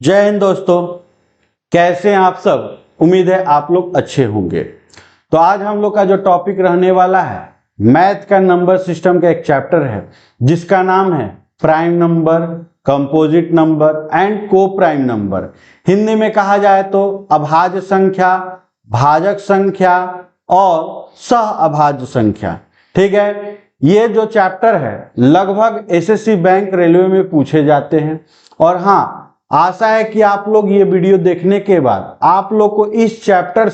जय हिंद दोस्तों, कैसे हैं आप सब। उम्मीद है आप लोग अच्छे होंगे। तो आज हम लोग का जो टॉपिक रहने वाला है मैथ का नंबर सिस्टम का एक चैप्टर है जिसका नाम है prime number, composite number and को प्राइम नंबर। हिंदी में कहा जाए तो अभाज्य संख्या, भाजक संख्या और सह अभाज्य संख्या। ठीक है, ये जो चैप्टर है लगभग एसएससी बैंक रेलवे में पूछे जाते हैं। और हाँ, आशा है कि आप लोग ये वीडियो देखने के बाद आप लोग को इस चैप्टर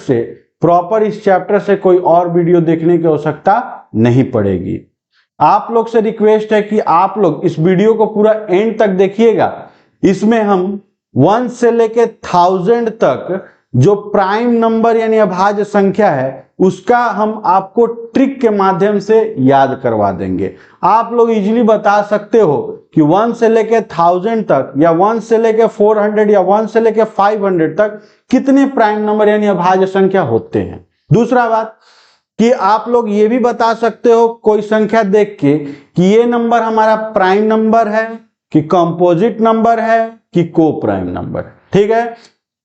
से कोई और वीडियो देखने की आवश्यकता नहीं पड़ेगी। आप लोग से रिक्वेस्ट है कि आप लोग इस वीडियो को पूरा एंड तक देखिएगा। इसमें हम 1 से लेके 1000 तक जो प्राइम नंबर यानी अभाज्य संख्या है उसका हम आपको ट्रिक के माध्यम से याद करवा देंगे। आप लोग इजीली बता सकते हो कि 1 से लेके 1000 तक या 1 से लेके 400 या 1 से लेके 500 तक कितने प्राइम नंबर यानी अभाज्य संख्या होते हैं। दूसरा बात कि आप लोग ये भी बता सकते हो कोई संख्या देख के कि ये नंबर हमारा प्राइम नंबर है कि कंपोजिट नंबर है कि को प्राइम नंबर। ठीक है,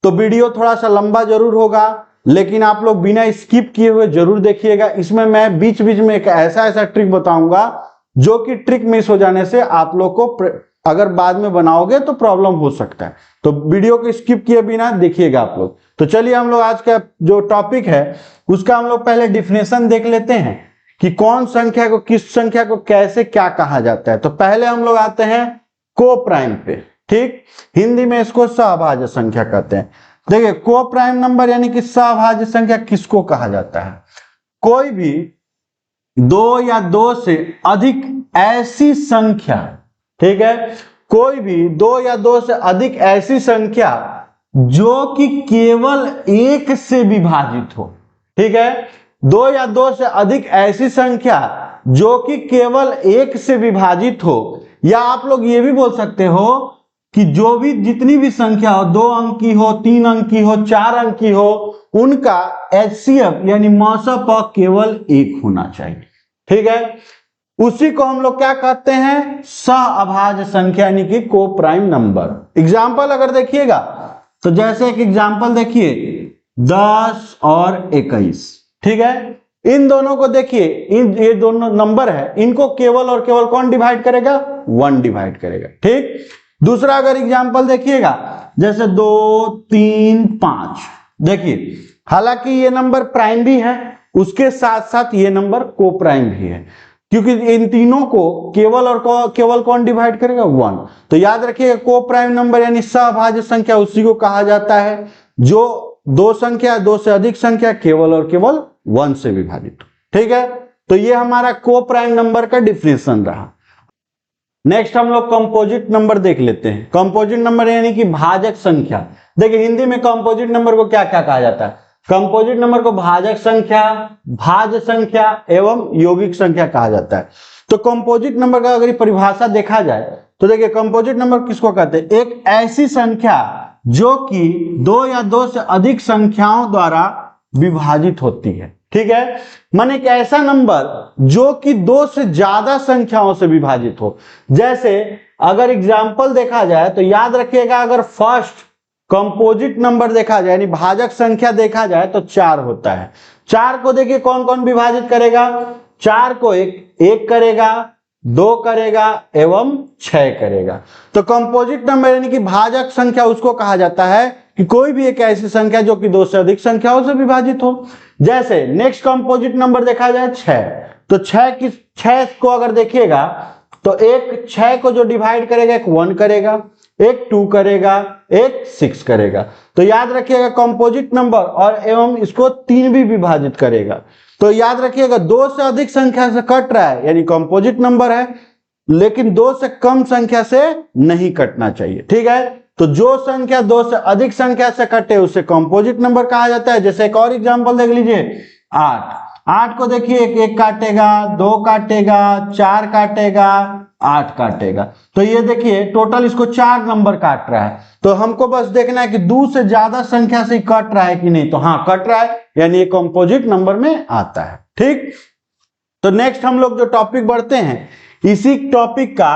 तो वीडियो थोड़ा सा लंबा जरूर होगा लेकिन आप लोग बिना स्किप किए हुए जरूर देखिएगा। इसमें मैं बीच बीच में एक ऐसा ट्रिक बताऊंगा जो कि ट्रिक मिस हो जाने से आप लोग को अगर बाद में बनाओगे तो प्रॉब्लम हो सकता है। तो वीडियो को स्किप किए बिना देखिएगा आप लोग। तो चलिए हम लोग आज का जो टॉपिक है उसका हम लोग पहले डिफिनेशन देख लेते हैं कि कौन संख्या को किस संख्या को कैसे क्या कहा जाता है। तो पहले हम लोग आते हैं को प्राइम पे। ठीक, हिंदी में इसको सहभाज्य संख्या कहते हैं। देखिए, को प्राइम नंबर यानी कि सहभाज्य संख्या किसको कहा जाता है? कोई भी दो या दो से अधिक ऐसी संख्या, ठीक है, कोई भी दो या दो से अधिक ऐसी संख्या जो कि केवल एक से विभाजित हो। ठीक है, दो या दो से अधिक ऐसी संख्या जो कि केवल एक से विभाजित हो, या आप लोग ये भी बोल सकते हो कि जो भी जितनी भी संख्या हो, 2 अंक की हो, 3 अंक की हो, 4 अंक की हो, उनका एचसीएफ यानी मौसप केवल 1 होना चाहिए। ठीक है, उसी को हम लोग क्या कहते हैं? सह अभाज्य संख्या यानी कि को प्राइम नंबर। एग्जाम्पल अगर देखिएगा तो जैसे एक एग्जाम्पल देखिए 10 और 21। ठीक है, इन दोनों को देखिए, ये दोनों नंबर है, इनको केवल और केवल कौन डिवाइड करेगा? 1 डिवाइड करेगा। ठीक, दूसरा अगर एग्जाम्पल देखिएगा जैसे 2, 3, 5, देखिए हालांकि ये नंबर प्राइम भी है उसके साथ साथ ये नंबर को प्राइम भी है, क्योंकि इन तीनों को केवल और केवल कौन डिवाइड करेगा? 1। तो याद रखिएगा को प्राइम नंबर यानी सहभाज्य संख्या उसी को कहा जाता है जो दो से अधिक संख्या केवल और केवल 1 से विभाजित हो। ठीक है, तो ये हमारा को प्राइम नंबर का डिफिनेशन रहा। नेक्स्ट हम लोग कंपोजिट नंबर देख लेते हैं। कंपोजिट नंबर यानी कि भाजक संख्या। देखिए हिंदी में कंपोजिट नंबर को क्या क्या कहा जाता है? कंपोजिट नंबर को भाजक संख्या, भाज्य संख्या एवं यौगिक संख्या कहा जाता है। तो कंपोजिट नंबर का अगर परिभाषा देखा जाए तो देखिए कंपोजिट नंबर किसको कहते हैं? एक ऐसी संख्या जो कि दो या दो से अधिक संख्याओं द्वारा विभाजित होती है। ठीक है, माने एक ऐसा नंबर जो कि दो से ज्यादा संख्याओं से विभाजित हो। जैसे अगर एग्जाम्पल देखा जाए तो याद रखिएगा, अगर फर्स्ट कंपोजिट नंबर देखा जाए यानी भाजक संख्या देखा जाए तो 4 होता है। 4 को देखिए कौन कौन विभाजित करेगा? 4 को एक करेगा, 2 करेगा एवं 6 करेगा। तो कंपोजिट नंबर यानी कि भाजक संख्या उसको कहा जाता है कि कोई भी एक ऐसी संख्या जो कि दो से अधिक संख्याओं से विभाजित हो। जैसे नेक्स्ट कंपोजिट नंबर देखा जाए 6, तो 6 को अगर देखिएगा तो एक 6 को जो डिवाइड करेगा, एक 1 करेगा, एक 2 करेगा, एक 6 करेगा। तो याद रखिएगा कंपोजिट नंबर और एवं इसको 3 भी विभाजित करेगा। तो याद रखिएगा 2 से अधिक संख्या से कट रहा है यानी कंपोजिट नंबर है, लेकिन 2 से कम संख्या से नहीं कटना चाहिए। ठीक है, तो जो संख्या 2 से अधिक संख्या से कटे उसे कंपोजिट नंबर कहा जाता है। जैसे एक और एग्जांपल देख लीजिए 8 को देखिए, एक काटेगा, 2 काटेगा, 4 काटेगा, 8 काटेगा। तो ये देखिए टोटल इसको 4 नंबर काट रहा है। तो हमको बस देखना है कि 2 से ज्यादा संख्या से कट रहा है कि नहीं। तो हाँ, कट रहा है यानी ये कंपोजिट नंबर में आता है। ठीक, तो नेक्स्ट हम लोग जो टॉपिक बढ़ते हैं, इसी टॉपिक का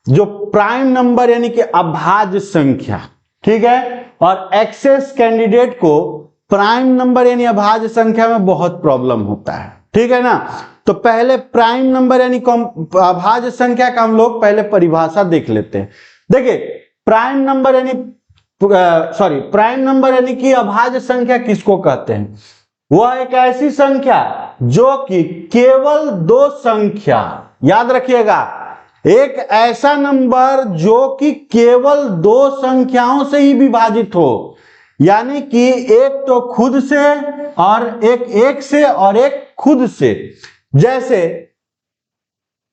जो प्राइम नंबर यानी कि अभाज्य संख्या। ठीक है। और एक्सेस कैंडिडेट को प्राइम नंबर यानी अभाज्य संख्या में बहुत प्रॉब्लम होता है, ठीक है ना। तो पहले प्राइम नंबर यानी अभाज्य संख्या का हम लोग पहले परिभाषा देख लेते हैं। देखिए प्राइम नंबर यानी कि अभाज्य संख्या किसको कहते हैं? वह एक ऐसी संख्या जो कि केवल दो संख्या, याद रखिएगा, एक ऐसा नंबर जो कि केवल दो संख्याओं से ही विभाजित हो, यानी कि एक तो खुद से और एक से और एक खुद से। जैसे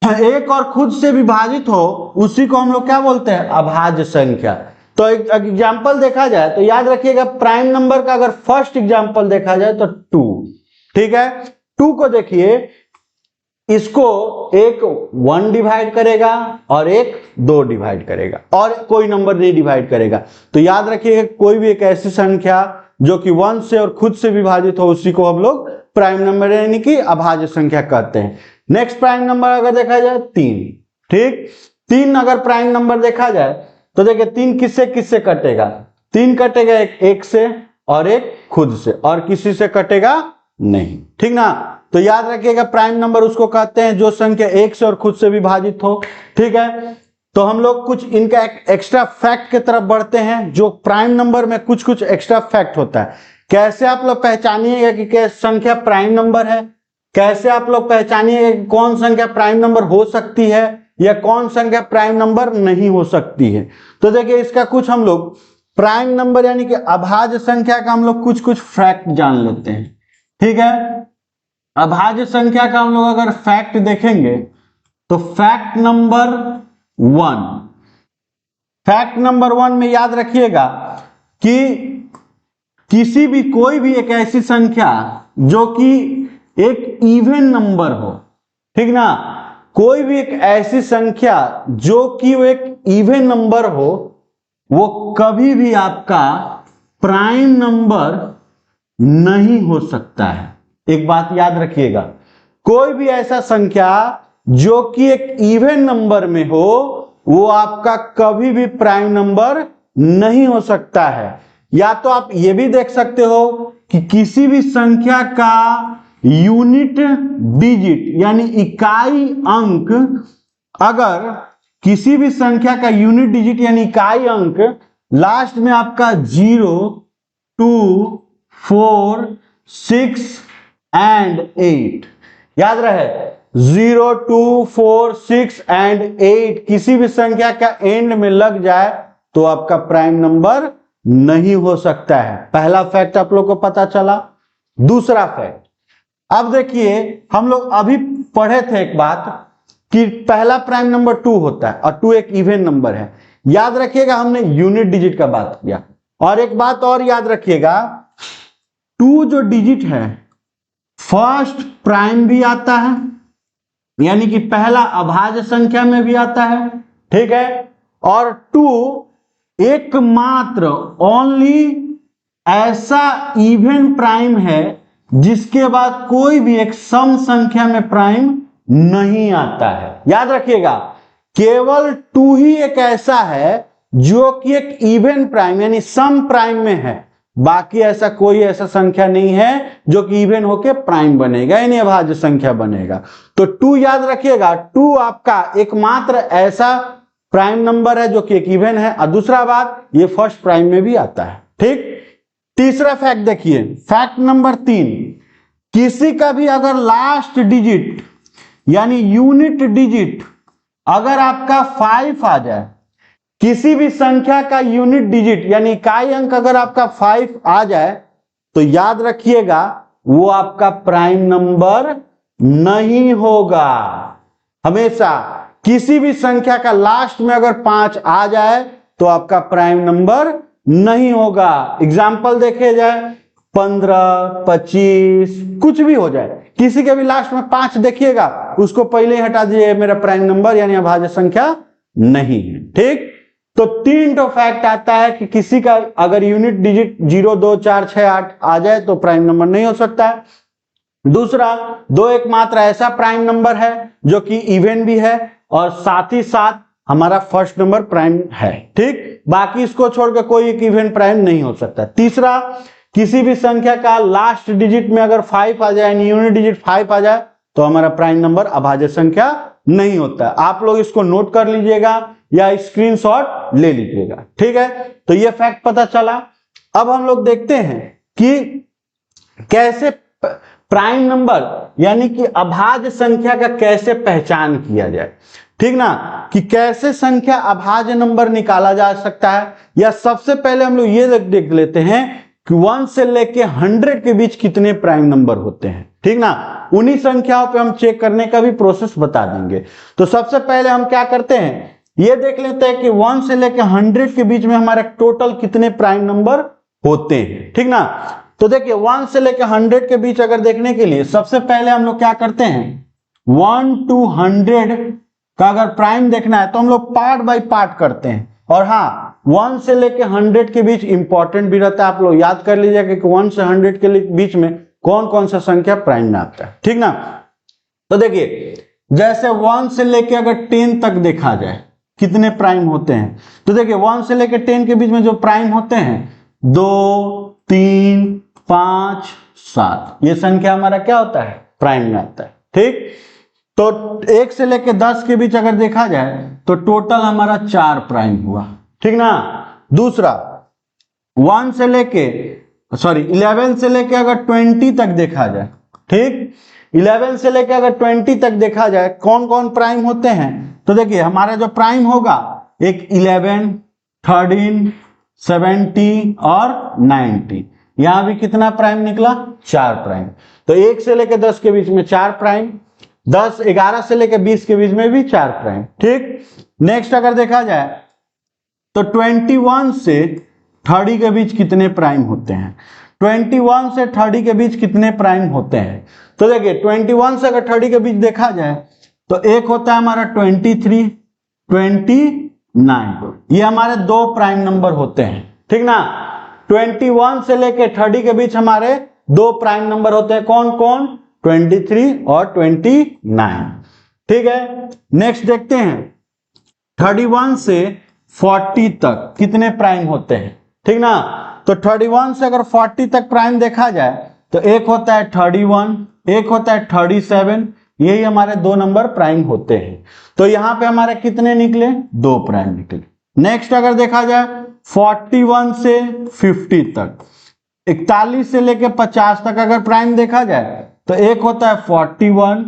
एक और खुद से विभाजित हो उसी को हम लोग क्या बोलते हैं? अभाज्य संख्या। तो एक एग्जांपल देखा जाए तो याद रखिएगा प्राइम नंबर का अगर फर्स्ट एग्जांपल देखा जाए तो 2, ठीक है। 2 को देखिए, इसको एक 1 डिवाइड करेगा और एक 2 डिवाइड करेगा और कोई नंबर नहीं डिवाइड करेगा। तो याद रखिएगा कोई भी एक ऐसी संख्या जो कि 1 से और खुद से विभाजित हो उसी को हम लोग प्राइम नंबर यानी कि अभाज्य संख्या कहते हैं। नेक्स्ट प्राइम नंबर अगर देखा जाए 3, ठीक। 3 अगर प्राइम नंबर देखा जाए तो देखिए 3 किससे किससे कटेगा? 3 कटेगा एक से और एक खुद से, और किसी से कटेगा नहीं, ठीक ना। तो याद रखिएगा प्राइम नंबर उसको कहते हैं जो संख्या एक से और खुद से विभाजित हो, ठीक है। तो हम लोग कुछ इनका एक्स्ट्रा फैक्ट की तरफ बढ़ते हैं, जो प्राइम नंबर में कुछ कुछ एक्स्ट्रा फैक्ट होता है। कैसे आप लोग पहचानिएगा कि क्या संख्या प्राइम नंबर है? कैसे आप लोग पहचानिएगा कि कौन संख्या प्राइम नंबर हो सकती है या कौन संख्या प्राइम नंबर नहीं हो सकती है? तो देखिए इसका कुछ हम लोग प्राइम नंबर यानी कि अभाज्य संख्या का हम लोग कुछ कुछ फैक्ट जान लेते हैं, ठीक है। अभाज्य संख्या का हम लोग अगर फैक्ट देखेंगे तो फैक्ट नंबर 1 में याद रखिएगा कि किसी भी कोई भी एक ऐसी संख्या जो कि एक इवन नंबर हो, ठीक ना, कोई भी एक ऐसी संख्या जो कि वो एक इवन नंबर हो, वो कभी भी आपका प्राइम नंबर नहीं हो सकता है। एक बात याद रखिएगा, कोई भी ऐसा संख्या जो कि एक इवन नंबर में हो वो आपका कभी भी प्राइम नंबर नहीं हो सकता है। या तो आप ये भी देख सकते हो कि किसी भी संख्या का यूनिट डिजिट यानी इकाई अंक, अगर किसी भी संख्या का यूनिट डिजिट यानी इकाई अंक लास्ट में आपका 0, 2, 4, 6 एंड 8, याद रहे 0, 2, 4, 6 एंड 8 किसी भी संख्या का एंड में लग जाए तो आपका प्राइम नंबर नहीं हो सकता है। पहला फैक्ट आप लोग को पता चला। दूसरा फैक्ट, अब देखिए हम लोग अभी पढ़े थे एक बात कि पहला प्राइम नंबर 2 होता है और 2 एक इवन नंबर है। याद रखिएगा हमने यूनिट डिजिट का बात किया। और एक बात और याद रखिएगा, 2 जो डिजिट है फर्स्ट प्राइम भी आता है, यानी कि पहला अभाज्य संख्या में भी आता है, ठीक है। और 2 एकमात्र ओनली ऐसा इवन प्राइम है जिसके बाद कोई भी एक सम संख्या में प्राइम नहीं आता है। याद रखिएगा केवल 2 ही एक ऐसा है जो कि एक इवन प्राइम यानी सम प्राइम में है, बाकी ऐसा कोई ऐसा संख्या नहीं है जो कि इवन होके प्राइम बनेगा यानी अभाज्य संख्या बनेगा। तो 2 याद रखिएगा, 2 आपका एकमात्र ऐसा प्राइम नंबर है जो कि एक इवन है। और दूसरा बात, ये फर्स्ट प्राइम में भी आता है, ठीक। तीसरा फैक्ट देखिए, फैक्ट नंबर 3, किसी का भी अगर लास्ट डिजिट यानी यूनिट डिजिट अगर आपका 5 आ जाए, किसी भी संख्या का यूनिट डिजिट यानी इकाई अंक अगर आपका 5 आ जाए तो याद रखिएगा वो आपका प्राइम नंबर नहीं होगा। हमेशा किसी भी संख्या का लास्ट में अगर 5 आ जाए तो आपका प्राइम नंबर नहीं होगा। एग्जाम्पल देखे जाए 15, 25 कुछ भी हो जाए, किसी के भी लास्ट में 5 देखिएगा उसको पहले ही हटा दीजिए, मेरा प्राइम नंबर यानी अभाज्य संख्या नहीं है, ठीक। तो 3 तो फैक्ट आता है कि किसी का अगर यूनिट डिजिट 0, 2, 4, 6, 8 आ जाए तो प्राइम नंबर नहीं हो सकता है। दूसरा, 2 एकमात्र ऐसा प्राइम नंबर है जो कि इवन भी है और साथ ही साथ हमारा फर्स्ट नंबर प्राइम है, ठीक। बाकी इसको छोड़कर कोई एक इवन प्राइम नहीं हो सकता। तीसरा, किसी भी संख्या का लास्ट डिजिट में अगर 5 आ जाए, यूनिट डिजिट 5 आ जाए, तो हमारा प्राइम नंबर अभाज्य संख्या नहीं होता है। आप लोग इसको नोट कर लीजिएगा या स्क्रीनशॉट ले लीजिएगा, ठीक है। तो ये फैक्ट पता चला। अब हम लोग देखते हैं कि कैसे प्राइम नंबर यानी कि अभाज्य संख्या का कैसे पहचान किया जाए, ठीक ना, कि कैसे संख्या अभाज्य नंबर निकाला जा सकता है। या सबसे पहले हम लोग ये देख लेते हैं कि 1 से लेके 100 के बीच कितने प्राइम नंबर होते हैं, ठीक ना। उन्हीं संख्याओं पे हम चेक करने का भी प्रोसेस बता देंगे। तो सबसे पहले हम क्या करते हैं, ये देख लेते हैं कि 1 से लेके 100 के बीच में हमारे टोटल कितने प्राइम नंबर होते हैं, ठीक ना। तो देखिए 1 से लेके 100 के बीच अगर देखने के लिए सबसे पहले हम लोग क्या करते हैं, 1 to 100 का अगर प्राइम देखना है तो हम लोग पार्ट बाय पार्ट करते हैं। और हाँ, 1 से लेके 100 के बीच इंपॉर्टेंट भी रहता है, आप लोग याद कर लीजिएगा कि 1 से 100 के बीच में कौन कौन सा संख्या प्राइम में आता है, ठीक ना। तो देखिए जैसे 1 से लेके अगर 10 तक देखा जाए कितने प्राइम होते हैं, तो देखिए 1 से लेके 10 के बीच में जो प्राइम होते हैं 2, 3, 5, 7, ये संख्या हमारा क्या होता है, प्राइम में आता है, ठीक। तो 1 से लेके 10 के बीच अगर देखा जाए तो टोटल हमारा 4 प्राइम हुआ, ठीक ना। दूसरा 11 से लेके अगर 20 तक देखा जाए, ठीक, 11 से लेके अगर 20 तक देखा जाए कौन कौन प्राइम होते हैं, तो देखिए हमारा जो प्राइम होगा एक 11, 13, 70 और 90। यहां भी कितना प्राइम निकला, 4 प्राइम। तो 1 से लेके 10 के बीच में 4 प्राइम, 11 से लेके 20 के बीच में भी 4 प्राइम, ठीक। नेक्स्ट अगर देखा जाए तो 21 से 30 के बीच कितने प्राइम होते हैं, 21 से 30 के बीच कितने प्राइम होते हैं। तो देखिए 21 से अगर 30 के बीच देखा जाए तो एक होता है हमारा 23, 29, ये हमारे 2 प्राइम नंबर होते हैं, ठीक ना। 21 से लेके 30 के बीच हमारे 2 प्राइम नंबर होते हैं, कौन कौन, 23 और 29, ठीक है। नेक्स्ट देखते हैं 31 से 40 तक कितने प्राइम होते हैं, ठीक ना। तो 31 से अगर 40 तक प्राइम देखा जाए तो एक होता है 31, एक होता है 37, यही हमारे 2 नंबर प्राइम होते हैं। तो यहां पे हमारे कितने निकले, 2 प्राइम निकले। नेक्स्ट अगर देखा जाए 41 से 50 तक, 41 से लेके 50 तक अगर प्राइम देखा जाए तो एक होता है 41,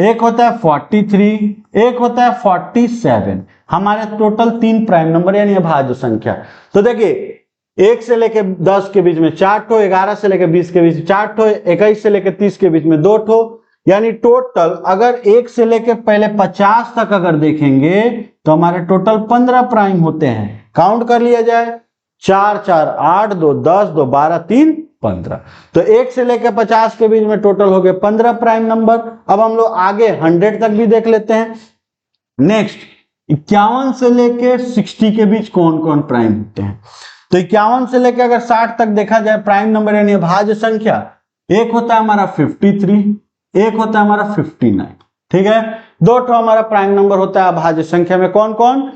एक होता है 43, एक होता है 47, हमारे टोटल 3 प्राइम नंबर यानी अभाज्य संख्या। तो देखिए 1 से लेके 10 के बीच में 4 ठो, 11 से लेके 20 के बीच 4 ठो, 21 से लेके 30 के बीच में 2 ठो, यानी टोटल अगर 1 से लेके पहले 50 तक अगर देखेंगे तो हमारे टोटल 15 प्राइम होते हैं। काउंट कर लिया जाए, 4, 4, 8, 2, 10, 2, 12, 3, 15। तो 1 से लेके 50 के बीच में टोटल हो गए 15 प्राइम नंबर। अब हम लोग आगे 100 तक भी देख लेते हैं। नेक्स्ट 51 से लेके 60 के बीच कौन कौन प्राइम होते हैं। तो 51 से लेके अगर 60 तक देखा जाए प्राइम नंबर यानी अभाज्य संख्या, एक होता है हमारा 53, एक होता है हमारा 59, ठीक है। 2 ठो हमारा प्राइम नंबर होता है अभाज्य संख्या में, कौन कौन,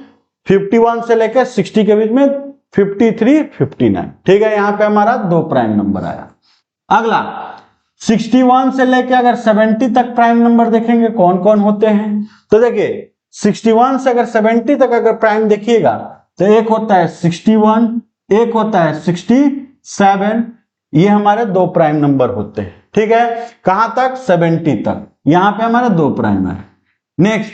51 से लेकर 60 के बीच में 53, 59, ठीक है। यहां पे हमारा 2 प्राइम नंबर आया। अगला 61 से लेकर अगर 70 तक प्राइम नंबर देखेंगे कौन कौन होते हैं। तो देखिए 61 से अगर 70 तक अगर प्राइम देखिएगा तो एक होता है 61, एक होता है 67, ये हमारे 2 प्राइम नंबर होते हैं, ठीक है। कहां तक, 70 तक, यहां पे हमारे 2 प्राइम है। नेक्स्ट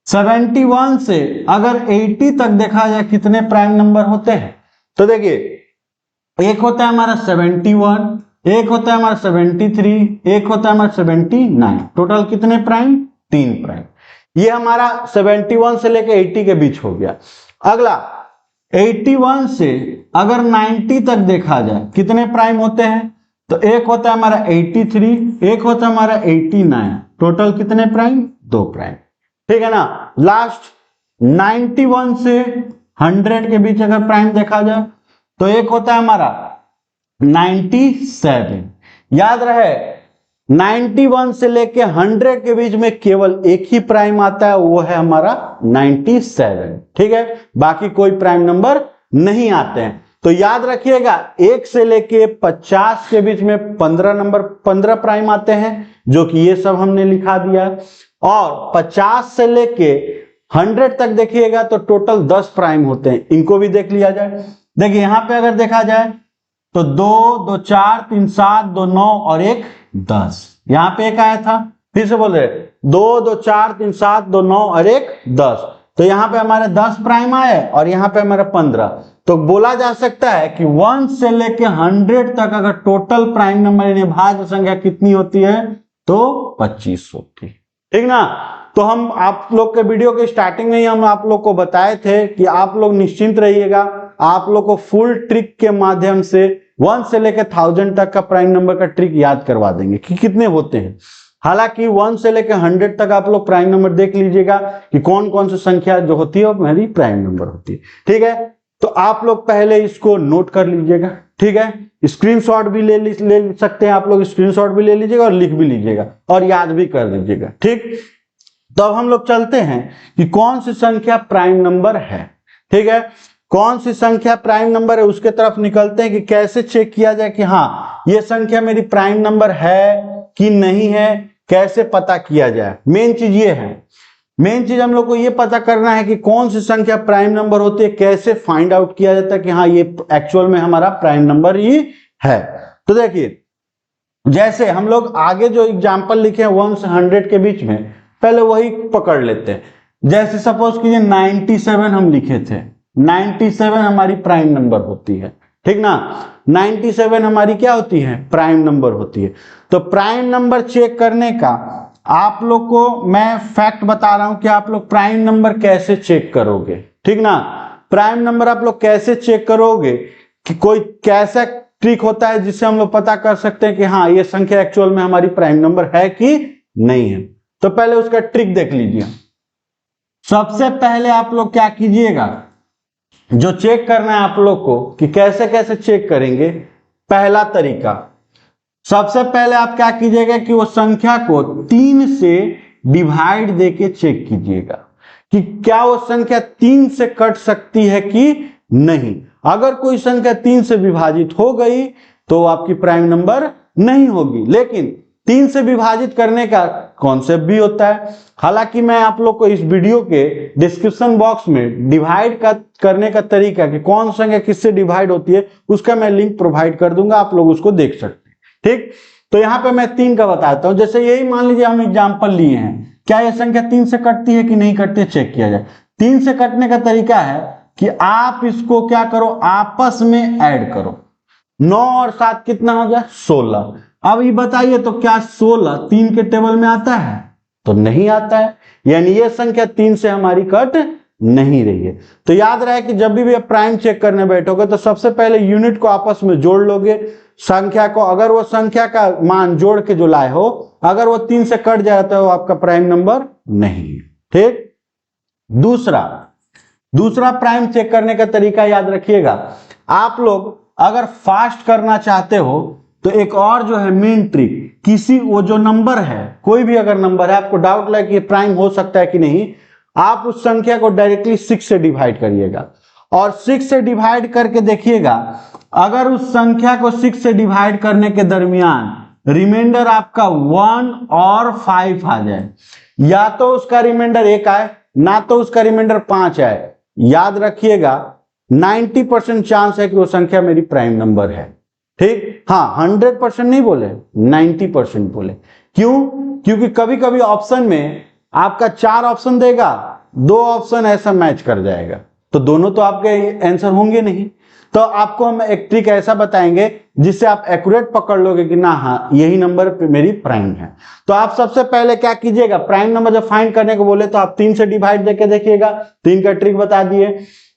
71 से अगर 80 तक देखा जाए कितने प्राइम नंबर होते हैं। तो देखिए एक होता है हमारा 71, एक होता है हमारा 73, एक होता है हमारा 79, टोटल कितने प्राइम, 3 प्राइम। ये हमारा 71 से लेकर 80 के बीच हो गया। अगला 81 से अगर 90 तक देखा जाए कितने प्राइम होते हैं। तो एक होता है हमारा 83, एक होता है हमारा 89, टोटल कितने प्राइम, 2 प्राइम, ठीक है ना। लास्ट 91 से 100 के बीच अगर प्राइम देखा जाए तो एक होता है हमारा 97। याद रहे 91 से लेके 100 के बीच में केवल एक ही प्राइम आता है, वो है हमारा 97, ठीक है। बाकी कोई प्राइम नंबर नहीं आते हैं। तो याद रखिएगा 1 से लेके 50 के बीच में 15 प्राइम आते हैं, जो कि ये सब हमने लिखा दिया। और 50 से लेके 100 तक देखिएगा तो टोटल 10 प्राइम होते हैं, इनको भी देख लिया जाए। देखिए यहां पे अगर देखा जाए तो 2 2 4 3 7 2 9 और 1 10, यहां पे एक आया था, फिर से बोल रहे 2 2 4 3 7 2 9 और 1 10, तो यहाँ पे हमारे 10 प्राइम आए और यहाँ पे हमारे 15। तो बोला जा सकता है कि 1 से लेके 100 तक अगर टोटल प्राइम नंबर यानी भाज्य संख्या कितनी होती है तो 25 होती है, ठीक ना। तो हम आप लोग के वीडियो के स्टार्टिंग में ही हम आप लोग को बताए थे कि आप लोग निश्चिंत रहिएगा, आप लोग को फुल ट्रिक के माध्यम से 1 से लेकर 1000 तक का प्राइम नंबर का ट्रिक याद करवा देंगे कि कितने होते हैं। हालांकि 1 से लेकर 100 तक आप लोग प्राइम नंबर देख लीजिएगा कि कौन कौन सी संख्या जो होती है वो मेरी प्राइम नंबर होती है, ठीक है। तो आप लोग पहले इसको नोट कर लीजिएगा, ठीक है। स्क्रीनशॉट भी ले सकते हैं आप लोग, स्क्रीनशॉट भी ले लीजिएगा और लिख भी लीजिएगा और याद भी कर लीजिएगा, ठीक। तो अब हम लोग चलते हैं कि कौन सी संख्या प्राइम नंबर है, ठीक है। कौन सी संख्या प्राइम नंबर है उसके तरफ निकलते हैं कि कैसे चेक किया जाए कि हाँ ये संख्या मेरी प्राइम नंबर है कि नहीं है, कैसे पता किया जाए। मेन चीज ये है, मेन चीज हम लोग को ये पता करना है कि कौन सी संख्या प्राइम नंबर होती है, कैसे फाइंड आउट किया जाता है कि हाँ ये एक्चुअल में हमारा प्राइम नंबर ही है। तो देखिए जैसे हम लोग आगे जो एग्जांपल लिखे हैं 1 से 100 के बीच में, पहले वही पकड़ लेते हैं। जैसे सपोज कीजिए 97 हम लिखे थे, 97 हमारी प्राइम नंबर होती है, ठीक ना। 97 हमारी क्या होती है, प्राइम नंबर होती है। तो प्राइम नंबर चेक करने का आप लोग को मैं फैक्ट बता रहा हूं कि आप लोग प्राइम नंबर कैसे चेक करोगे, ठीक ना। प्राइम नंबर आप लोग कैसे चेक करोगे कि कोई कैसा ट्रिक होता है जिससे हम लोग पता कर सकते हैं कि हाँ ये संख्या एक्चुअल में हमारी प्राइम नंबर है कि नहीं है। तो पहले उसका ट्रिक देख लीजिए। सबसे पहले आप लोग क्या कीजिएगा, जो चेक करना है आप लोग को कि कैसे कैसे चेक करेंगे। पहला तरीका, सबसे पहले आप क्या कीजिएगा कि वो संख्या को 3 से डिवाइड देके चेक कीजिएगा कि क्या वो संख्या 3 से कट सकती है कि नहीं। अगर कोई संख्या 3 से विभाजित हो गई तो आपकी प्राइम नंबर नहीं होगी, लेकिन 3 से विभाजित करने का कॉन्सेप्ट भी होता है। हालांकि मैं आप लोग को इस वीडियो के डिस्क्रिप्शन बॉक्स में डिवाइड करने का तरीका कि कौन संख्या किससे डिवाइड होती है उसका मैं लिंक प्रोवाइड कर दूंगा, आप लोग उसको देख सकते हैं, ठीक। तो यहां पे मैं 3 का बताता हूं। जैसे यही मान लीजिए हम एग्जांपल लिए हैं, क्या यह संख्या 3 से कटती है कि नहीं कटती है, चेक किया जाए। 3 से कटने का तरीका है कि आप इसको क्या करो, आपस में ऐड करो। 9 और 7 कितना हो गया, 16। अब ये बताइए तो क्या 16 3 के टेबल में आता है, तो नहीं आता है, यानी ये संख्या 3 से हमारी कट नहीं रही है। तो याद रहे कि जब भी आप प्राइम चेक करने बैठोगे तो सबसे पहले यूनिट को आपस में जोड़ लोगे, संख्या को, अगर वो संख्या का मान जोड़ के जो लाए हो, अगर वो 3 से कट जाए तो आपका प्राइम नंबर नहीं है, ठीक। दूसरा प्राइम चेक करने का तरीका याद रखिएगा। आप लोग अगर फास्ट करना चाहते हो तो एक और जो है मेन ट्रिक, किसी वो जो नंबर है, कोई भी अगर नंबर है आपको डाउट लगे कि प्राइम हो सकता है कि नहीं, आप उस संख्या को डायरेक्टली 6 से डिवाइड करिएगा और 6 से डिवाइड करके देखिएगा। अगर उस संख्या को 6 से डिवाइड करने के दरमियान रिमाइंडर आपका 1 और 5 आ जाए, या तो उसका रिमाइंडर 1 आए ना तो उसका रिमाइंडर 5 आए, याद रखिएगा 90% चांस है कि वो संख्या मेरी प्राइम नंबर है, ठीक। हाँ 100% नहीं बोले, 90% बोले। क्यों? क्योंकि कभी कभी ऑप्शन में आपका 4 ऑप्शन देगा, 2 ऑप्शन ऐसा मैच कर जाएगा, तो दोनों तो आपके आंसर होंगे नहीं। तो आपको हम एक ट्रिक ऐसा बताएंगे जिससे आप एक्यूरेट पकड़ लोगे कि ना हाँ यही नंबर मेरी प्राइम है। तो आप सबसे पहले क्या कीजिएगा, प्राइम नंबर जब फाइंड करने को बोले तो आप 3 से डिवाइड देके देखिएगा, 3 का ट्रिक बता दिए।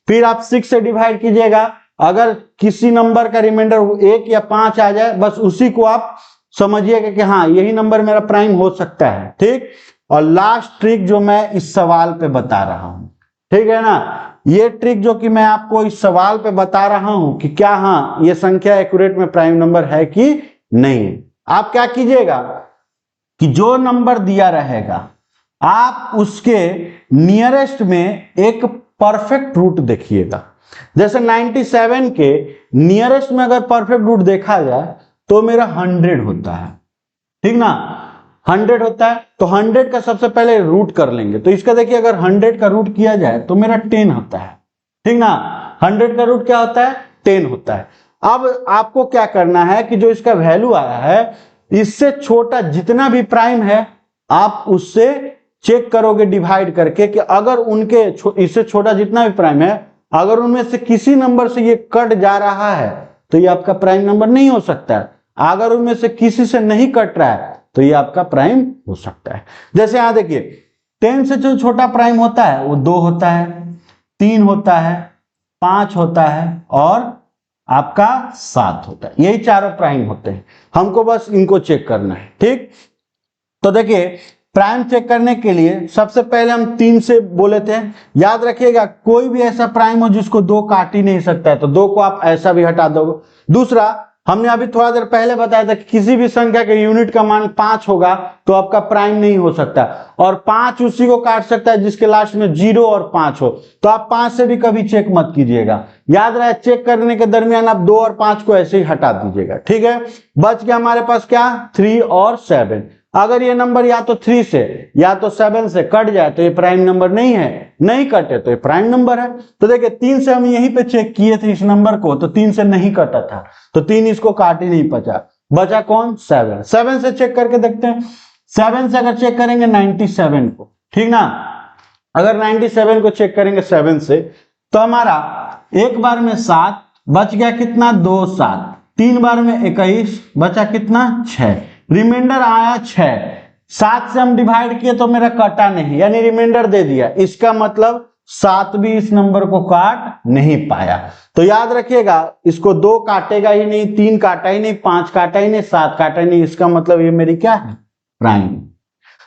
फिर आप 6 से डिवाइड कीजिएगा, अगर किसी नंबर का रिमाइंडर 1 या 5 आ जाए बस उसी को आप समझिएगा कि हाँ यही नंबर मेरा प्राइम हो सकता है, ठीक। और लास्ट ट्रिक जो मैं इस सवाल पे बता रहा हूं, ठीक है ना, ये ट्रिक जो कि मैं आपको इस सवाल पे बता रहा हूं कि क्या हाँ ये संख्या एक्यूरेट में प्राइम नंबर है कि नहीं। आप क्या कीजिएगा कि जो नंबर दिया रहेगा आप उसके नियरेस्ट में एक परफेक्ट रूट देखिएगा। जैसे 97 के नियरेस्ट में अगर परफेक्ट रूट देखा जाए तो मेरा 100 होता है, ठीक ना, 100 होता है। तो 100 का सबसे पहले रूट कर लेंगे, तो इसका देखिए अगर 100 का रूट किया जाए तो मेरा 10 होता है, ठीक ना, 100 का रूट क्या होता है, 10 होता है। अब आपको क्या करना है कि जो इसका वैल्यू आया है इससे छोटा जितना भी प्राइम है आप उससे चेक करोगे डिवाइड करके कि अगर उनके इससे छोटा जितना भी प्राइम है अगर उनमें से किसी नंबर से ये कट जा रहा है तो ये आपका प्राइम नंबर नहीं हो सकता है, अगर उनमें से किसी से नहीं कट रहा है तो ये आपका प्राइम हो सकता है। जैसे यहां देखिए 10 से जो छोटा प्राइम होता है वो 2 होता है, 3 होता है, 5 होता है और आपका 7 होता है, यही चारों प्राइम होते हैं। हमको बस इनको चेक करना है, ठीक। तो देखिए प्राइम चेक करने के लिए सबसे पहले हम 3 से बोले थे, याद रखिएगा कोई भी ऐसा प्राइम हो जिसको 2 काट ही नहीं सकता है तो 2 को आप ऐसा भी हटा दोगे। दूसरा हमने अभी थोड़ा देर पहले बताया था कि किसी भी संख्या के यूनिट का मान 5 होगा तो आपका प्राइम नहीं हो सकता, और 5 उसी को काट सकता है जिसके लास्ट में 0 और 5 हो। तो आप 5 से भी कभी चेक मत कीजिएगा, याद रहे चेक करने के दरमियान आप 2 और 5 को ऐसे ही हटा दीजिएगा, ठीक है। बच गया हमारे पास क्या, 3 और 7। अगर ये नंबर या तो 3 से या तो 7 से कट जाए तो ये प्राइम नंबर नहीं है, नहीं कटे तो ये प्राइम नंबर है। तो देखिए 3 से हम यहीं पे चेक किए थे इस नंबर को, तो 3 से नहीं कटा था तो 3 इसको काट ही नहीं बचा, बचा कौन, 7। 7 से चेक करके देखते हैं, 7 से अगर चेक करेंगे 97 को, ठीक ना, अगर 97 को चेक करेंगे 7 से तो हमारा एक बार में 7 बच गया कितना, 2 7, 3 बार में 21 बचा कितना 6, रिमाइंडर आया 6। 7 से हम डिवाइड किए तो मेरा कटा नहीं यानी रिमाइंडर दे दिया, इसका मतलब 7 भी इस नंबर को काट नहीं पाया। तो याद रखिएगा इसको 2 काटेगा ही नहीं, 3 काटा ही नहीं, 5 काटा ही नहीं, 7 काटा ही नहीं, इसका मतलब ये मेरी क्या है, प्राइम।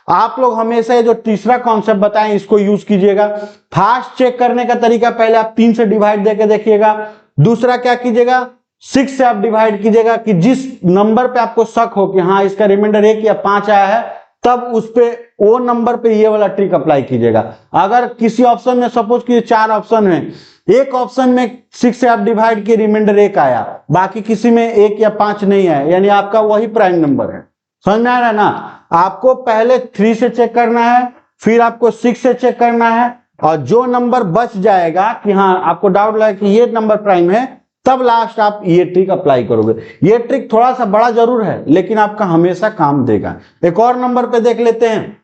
आप लोग हमेशा ये जो तीसरा कॉन्सेप्ट बताएं इसको यूज कीजिएगा। फास्ट चेक करने का तरीका पहले आप 3 से डिवाइड देके देखिएगा, दूसरा क्या कीजिएगा 6 से आप डिवाइड कीजिएगा कि जिस नंबर पे आपको शक हो कि हाँ इसका रिमाइंडर 1 या 5 आया है तब उस पे वो नंबर पे ये वाला ट्रिक अप्लाई कीजिएगा। अगर किसी ऑप्शन में सपोज कि 4 ऑप्शन है, एक ऑप्शन में 6 से आप डिवाइड किए रिमाइंडर 1 आया, बाकी किसी में 1 या 5 नहीं आया, यानी आपका वही प्राइम नंबर है। समझ में आ रहा है ना, आपको पहले 3 से चेक करना है, फिर आपको 6 से चेक करना है, और जो नंबर बच जाएगा कि हाँ आपको डाउट लगा कि ये नंबर प्राइम है तब लास्ट आप ये ट्रिक अप्लाई करोगे। ये ट्रिक थोड़ा सा बड़ा जरूर है लेकिन आपका हमेशा काम देगा। एक और नंबर पे देख लेते हैं,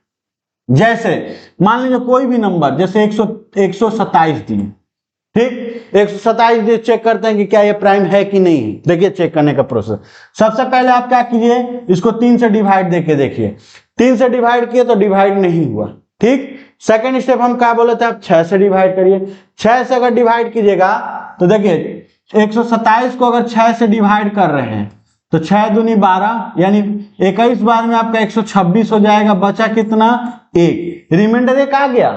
जैसे मान लीजिए कोई भी नंबर जैसे 127 दिए, ठीक, 127 दिए, चेक करते हैं कि क्या ये प्राइम है कि नहीं है। देखिए चेक करने का प्रोसेस, सबसे पहले आप क्या कीजिए इसको 3 से डिवाइड देके देखिए, 3 से डिवाइड किए तो डिवाइड नहीं हुआ, ठीक। सेकेंड स्टेप हम क्या बोले थे, आप 6 से डिवाइड करिए, 6 से अगर डिवाइड कीजिएगा तो देखिए 127 को अगर 6 से डिवाइड कर रहे हैं तो 6 दूनी 12 यानी 21 बार में आपका 126 हो जाएगा, बचा कितना 1, रिमाइंडर 1 आ गया,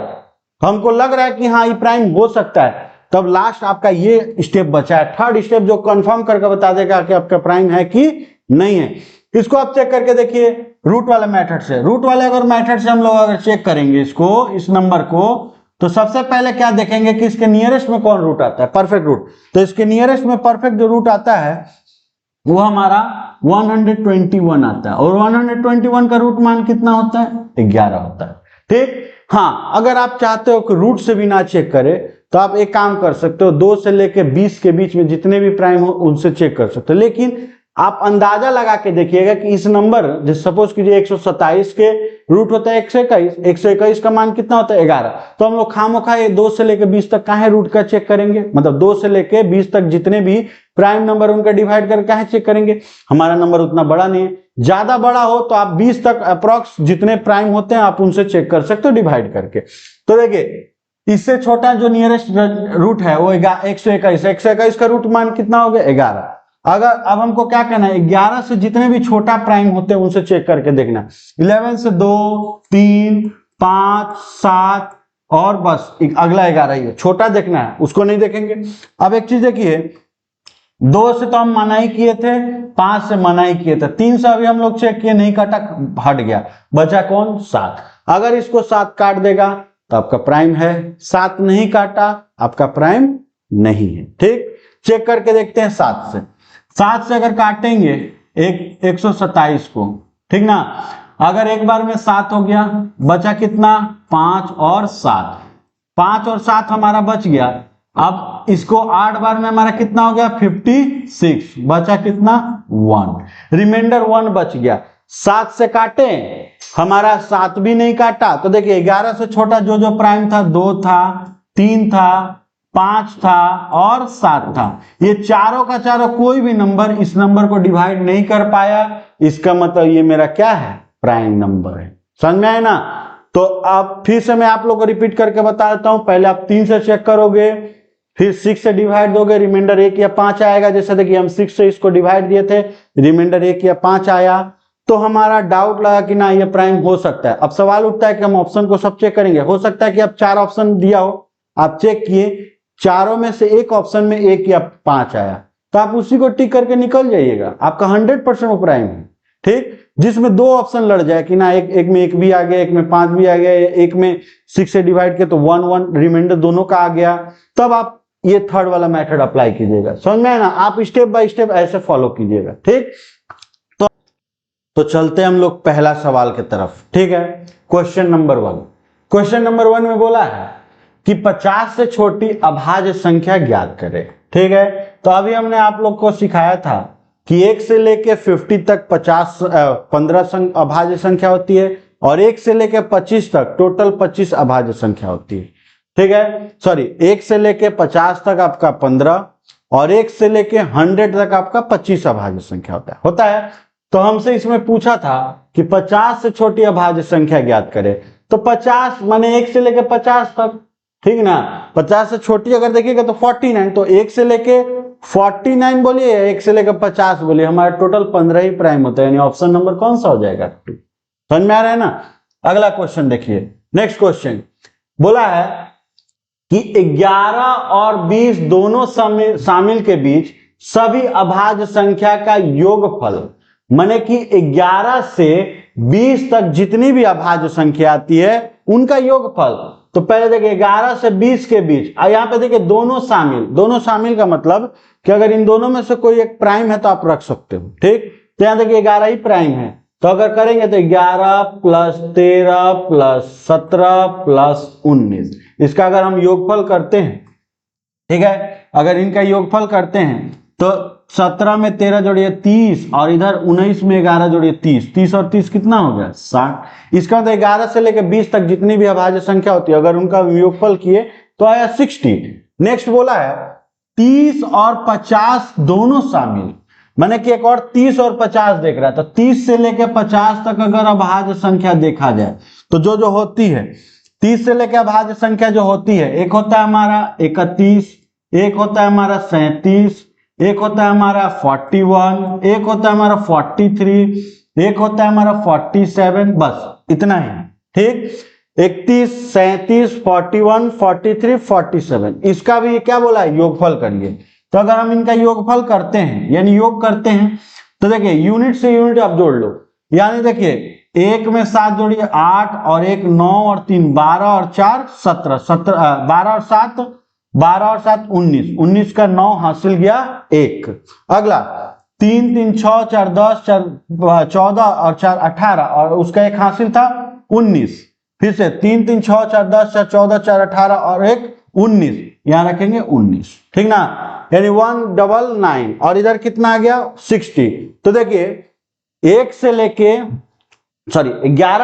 हमको लग रहा है कि हाँ ये प्राइम हो सकता है, तब लास्ट आपका ये स्टेप बचा है, थर्ड स्टेप जो कंफर्म करके बता देगा कि आपका प्राइम है कि नहीं है। इसको आप चेक करके देखिए रूट वाले मेथड से, रूट वाले अगर मेथड से हम लोग अगर चेक करेंगे इसको, इस नंबर को, तो सबसे पहले क्या देखेंगे कि इसके नियरेस्ट में कौन रूट आता है, परफेक्ट रूट। तो इसके नियरेस्ट में परफेक्ट जो रूट आता है वो हमारा 121 आता है, और 121 का रूट मान कितना होता है, 11 होता है, ठीक। हाँ अगर आप चाहते हो कि रूट से भी ना चेक करे तो आप एक काम कर सकते हो, 2 से लेके 20 के बीच में जितने भी प्राइम हो उनसे चेक कर सकते हो, लेकिन आप अंदाजा लगा के देखिएगा कि इस नंबर जैसे सपोज कीजिए 127 के रूट होता है 121, 121 का मान कितना होता है 11, तो हम लोग खामोखा ये 2 से लेके 20 तक काहे रूट का चेक करेंगे, मतलब 2 से लेके 20 तक जितने भी प्राइम नंबर उनका डिवाइड करके काहे चेक करेंगे, हमारा नंबर उतना बड़ा नहीं है। ज्यादा बड़ा हो तो आप 20 तक अप्रोक्स जितने प्राइम होते हैं आप उनसे चेक कर सकते हो डिवाइड करके। तो देखिए इससे छोटा जो नियरेस्ट रूट है वो 121 का रूट मान कितना हो गया 11। अगर अब हमको क्या करना है, 11 से जितने भी छोटा प्राइम होते हैं उनसे चेक करके देखना, 11 से 2 3 5 7 और बस अगला 11 ही है, छोटा देखना है उसको नहीं देखेंगे। अब एक चीज देखिए, 2 से तो हम मना ही किए थे, 5 से मना ही किए थे, 3 से अभी हम लोग चेक किए नहीं काटा, हट गया, बचा कौन 7। अगर इसको 7 काट देगा तो आपका प्राइम है, 7 नहीं काटा आपका प्राइम नहीं है। ठीक, चेक करके देखते हैं 7 से। 7 से अगर काटेंगे 127 को, ठीक ना, अगर एक बार में 7 हो गया, बचा कितना 5 और 7, 5 और 7 हमारा बच गया। अब इसको 8 बार में हमारा कितना हो गया 56, बचा कितना 1, रिमाइंडर 1 बच गया। 7 से काटे, हमारा 7 भी नहीं काटा, तो देखिए 11 से छोटा जो जो प्राइम था 2 था, 3 था, 5 था और 7 था। ये चारों का चारों कोई भी नंबर इस नंबर को डिवाइड नहीं कर पाया, इसका मतलब ये मेरा क्या है, प्राइम नंबर है। समझ में आया ना? तो अब फिर से मैं आप लोग को रिपीट करके बता देता हूं। पहले आप 3 से चेक करोगे, फिर 6 से डिवाइड दोगे, रिमाइंडर 1 या 5 आएगा। जैसे देखिए हम 6 से इसको डिवाइड दिए थे, रिमाइंडर 1 या 5 आया, तो हमारा डाउट लगा कि ना ये प्राइम हो सकता है। अब सवाल उठता है कि हम ऑप्शन को सब चेक करेंगे। हो सकता है कि अब 4 ऑप्शन दिया हो, आप चेक किए, चारों में से एक ऑप्शन में 1 या 5 आया, तो आप उसी को टिक करके निकल जाइएगा, आपका 100% वो प्राइम है। ठीक, जिसमें 2 ऑप्शन लड़ जाए कि ना एक में 1 भी आ गया, एक में 5 भी आ गया, एक में 6 से डिवाइड किया तो 1 1 रिमाइंडर दोनों का आ गया, तब आप ये थर्ड वाला मेथड अप्लाई कीजिएगा। समझ में है ना? आप स्टेप बाय स्टेप ऐसे फॉलो कीजिएगा। ठीक, तो चलते हम लोग पहला सवाल की तरफ। ठीक है, क्वेश्चन नंबर 1। क्वेश्चन नंबर 1 में बोला है कि 50 से छोटी अभाज्य संख्या ज्ञात करें। ठीक है, तो अभी हमने आप लोग को सिखाया था कि 1 से लेके 50 तक 15 अभाज्य संख्या होती है, और 1 से लेके 25 तक टोटल 25 अभाज्य संख्या होती है। ठीक है, सॉरी, 1 से लेके 50 तक आपका 15 और 1 से लेके 100 तक आपका 25 अभाज्य संख्या होता है। तो हमसे इसमें पूछा था कि 50 से छोटी अभाज्य संख्या ज्ञात करें, तो 50 माने 1 से लेके 50 तक, ठीक ना। 50 से छोटी अगर देखिएगा तो 49, तो 1 से लेके 49 बोलिए, 1 से लेकर 50 बोलिए, हमारा टोटल 15 ही प्राइम होता है, यानी ऑप्शन नंबर कौन सा हो जाएगा 2। समझ में आ रहा है ना? अगला क्वेश्चन देखिए, नेक्स्ट क्वेश्चन बोला है कि 11 और 20 दोनों शामिल के बीच सभी अभाज्य संख्या का योगफल, माने कि 11 से 20 तक जितनी भी अभाज्य संख्या आती है उनका योगफल। तो पहले देखिए 11 से 20 के बीच, यहाँ पे देखिए दोनों शामिल का मतलब कि अगर इन दोनों में से कोई एक प्राइम है तो आप रख सकते हो। ठीक, तो यहाँ देखिए 11 ही प्राइम है, तो अगर करेंगे तो 11 प्लस 13 प्लस 17 प्लस 19, इसका अगर हम योगफल करते हैं, ठीक है, अगर इनका योगफल करते हैं तो 17 में 13 जोड़िए 30, और इधर 19 में 11 जोड़िए 30, 30 और 30 कितना हो गया 60। इसका मतलब 11 से लेकर 20 तक जितनी भी अभाज्य संख्या होती है अगर उनका योगफल किए तो आया 60। नेक्स्ट बोला है 30 और 50 दोनों शामिल, माने कि एक और 30 और 50 देख रहा है, तो 30 से लेकर 50 तक अगर अभाज्य संख्या देखा जाए तो जो होती है 30 से लेकर अभाज्य संख्या जो होती है, एक होता है हमारा 31, एक होता है हमारा 37, एक होता है हमारा 41, एक होता है हमारा 43, एक होता है हमारा 47, बस इतना ही। ठीक, 31, 37, 41, 43, 47, इसका भी क्या बोला है, योगफल करिए। तो अगर हम इनका योगफल करते हैं यानी योग करते हैं, तो देखिए यूनिट से यूनिट आप जोड़ लो, यानी देखिए 1 में 7 जोड़िए 8, और 1 9 और 3 12 और 4 17, 12 और 7 12 और 7 19, 19 का 9 हासिल गया 1। अगला 3 3 6 4 10 4 14 और 4 18, और उसका एक हासिल था 19। फिर से 3 3 6 4 10 4 14 4 18 और एक 19, यहां रखेंगे 19। ठीक ना, यानी 199, और इधर कितना आ गया 60। तो देखिए 11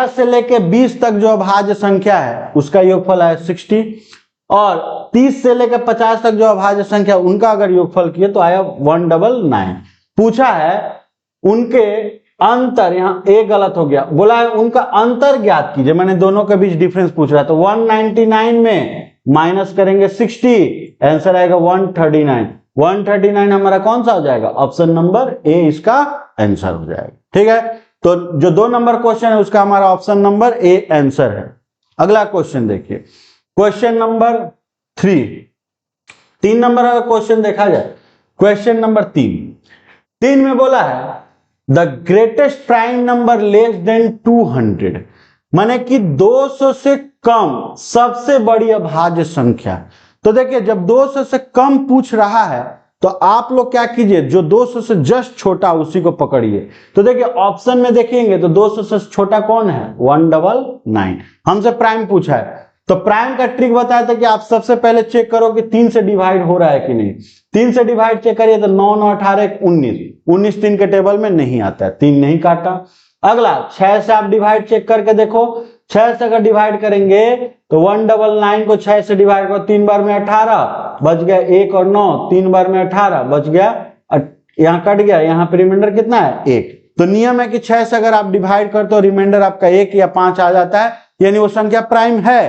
से लेके 20 तक जो अभाज्य संख्या है उसका योगफल है 60, और 30 से लेकर 50 तक जो अभाज्य संख्या उनका अगर योगफल किए तो आया 199। पूछा है उनके अंतर, यहां एक गलत हो गया, बोला है उनका अंतर ज्ञात कीजिए, मैंने दोनों के बीच डिफरेंस पूछ रहा है, तो 199 में माइनस करेंगे 60, आंसर आएगा 139। 139 हमारा कौन सा हो जाएगा, ऑप्शन नंबर ए इसका आंसर हो जाएगा। ठीक है, तो जो 2 नंबर क्वेश्चन है उसका हमारा ऑप्शन नंबर ए आंसर है। अगला क्वेश्चन देखिए, क्वेश्चन नंबर 3 नंबर का क्वेश्चन देखा जाए, क्वेश्चन नंबर 3 में बोला है the greatest prime number less than 200, माने कि 200 से कम सबसे बड़ी अभाज्य संख्या। तो देखिए जब 200 से कम पूछ रहा है तो आप लोग क्या कीजिए, जो 200 से जस्ट छोटा उसी को पकड़िए। तो देखिए ऑप्शन में देखेंगे तो 200 से छोटा कौन है, 199। हमसे प्राइम पूछा है, तो प्राइम का ट्रिक बताया था कि आप सबसे पहले चेक करो कि 3 से डिवाइड हो रहा है कि नहीं। 3 से डिवाइड चेक करिए तो 9 9 18 19, 19 3 के टेबल में नहीं आता है, 3 नहीं काटा। अगला 6 से आप डिवाइड चेक करके देखो, 6 से अगर डिवाइड करेंगे तो 199 को 6 से डिवाइड करो, 3 बार में 18 बच गया, 1 और 9 3 बार में 18 बच गया, यहाँ कट गया, यहाँ पे रिमाइंडर कितना है 1। तो नियम है कि 6 से अगर आप डिवाइड करते हो रिमाइंडर आपका 1 या 5 आ जाता है, यानी वो संख्या प्राइम है।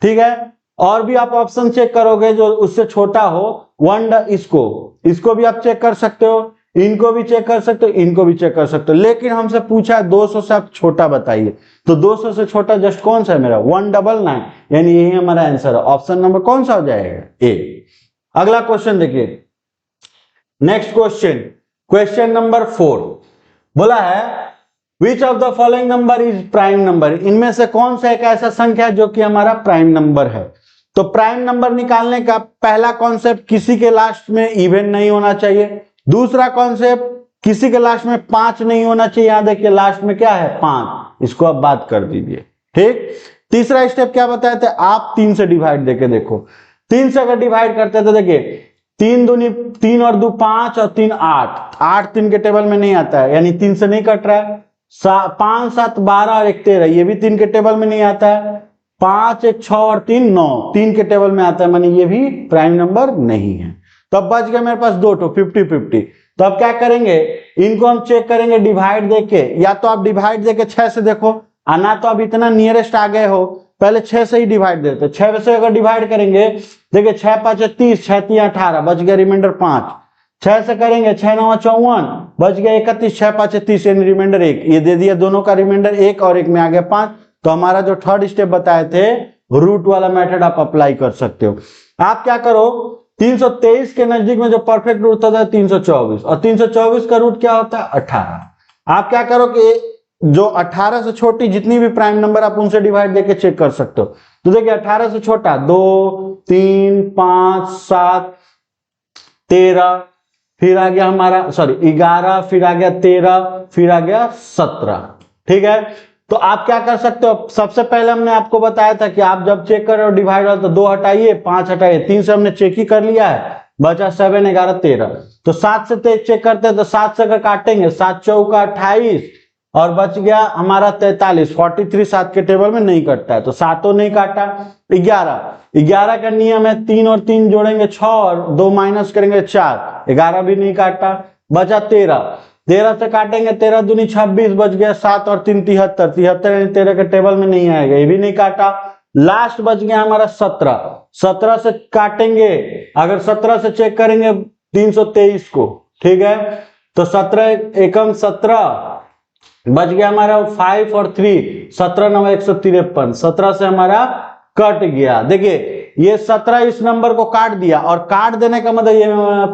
ठीक है, और भी आप ऑप्शन चेक करोगे जो उससे छोटा हो, इसको भी आप चेक कर सकते हो, इनको भी चेक कर सकते हो, इनको भी चेक कर सकते हो, लेकिन हमसे पूछा है 200 से आप छोटा बताइए। तो 200 से छोटा जस्ट कौन सा है मेरा, 199, यानी यही हमारा आंसर है। ऑप्शन नंबर कौन सा हो जाएगा, ए। अगला क्वेश्चन देखिए, नेक्स्ट क्वेश्चन, क्वेश्चन नंबर 4 बोला है which of the following number is prime number, इनमें से कौन सा एक ऐसा संख्या है जो कि हमारा प्राइम नंबर है। तो प्राइम नंबर निकालने का पहला कॉन्सेप्ट, किसी के लास्ट में इवन नहीं होना चाहिए। दूसरा कॉन्सेप्ट, किसी के लास्ट में 5 नहीं होना चाहिए। यहां देखिए लास्ट में क्या है 5, इसको आप बात कर दीजिए। ठीक, तीसरा स्टेप क्या बताए थे आप, 3 से डिवाइड देके देखो। 3 से अगर डिवाइड करते तो देखिए 3 दूनी 3 और 2 5 और 3 8, 8 3 के टेबल में नहीं आता है, यानी 3 से नहीं कट रहा है। 5 7 12 और 1 13, ये भी 3 के टेबल में नहीं आता है। 5 1 6 और 3 9, 3 के टेबल में आता है, मानी ये भी प्राइम नंबर नहीं है। तो अब बच गया मेरे पास 2 तो 50-50। तो अब क्या करेंगे, इनको हम चेक करेंगे डिवाइड देके, या तो आप डिवाइड देके 6 से देखो, ना तो आप इतना नियरेस्ट आ गए हो, पहले 6 से ही डिवाइड देते। 6 से अगर डिवाइड करेंगे, देखिए 6 5 30, 6 3 18, बच गया रिमाइंडर 5। 6 से करेंगे 6 9 54, बच गया 31, 6 5 30, यानी रिमाइंडर 1। ये दे दिया दोनों का रिमाइंडर 1 और 1 में आ गया 5। तो हमारा जो थर्ड स्टेप बताए थे रूट वाला मेथड आप अप्लाई कर सकते हो। आप क्या करो, 323 के नजदीक में जो परफेक्ट रूट होता है 324, और 324 का रूट क्या होता है 18। आप क्या करो कि जो 18 से छोटी जितनी भी प्राइम नंबर आप उनसे डिवाइड देके चेक कर सकते हो। तो देखिए 18 से छोटा 2 3 5 7 13, फिर आ गया हमारा 11, फिर आ गया 13, फिर आ गया 17। ठीक है, तो आप क्या कर सकते हो, सबसे पहले हमने आपको बताया था कि आप जब चेक कर रहे हो डिवाइड हो तो 2 हटाइए 5 हटाइए, 3 से हमने चेक ही कर लिया है, बचा 7 11 13। तो 7 से चेक करते हैं, तो 7 से अगर काटेंगे 7 चौका 28 और बच गया हमारा 43, 43 7 के टेबल में नहीं कटता है, तो 7 नहीं काटा। 11 का नियम है 3 और 3 जोड़ेंगे 6 और 2 माइनस करेंगे 4, 11 भी नहीं काटा। बचा 13 से काटेंगे 13 दूनी 26, बच गया 7 और 3 73, 13 के टेबल में नहीं आएगा, ये भी नहीं काटा। लास्ट बच गया हमारा 17 से काटेंगे, अगर 17 से चेक करेंगे 323 को, ठीक है, तो 17 एकम 17 बच गया हमारा 5 और 3, 17 9 153, 17 से हमारा कट गया। देखिए ये 17 इस नंबर को काट दिया, और काट देने का मतलब ये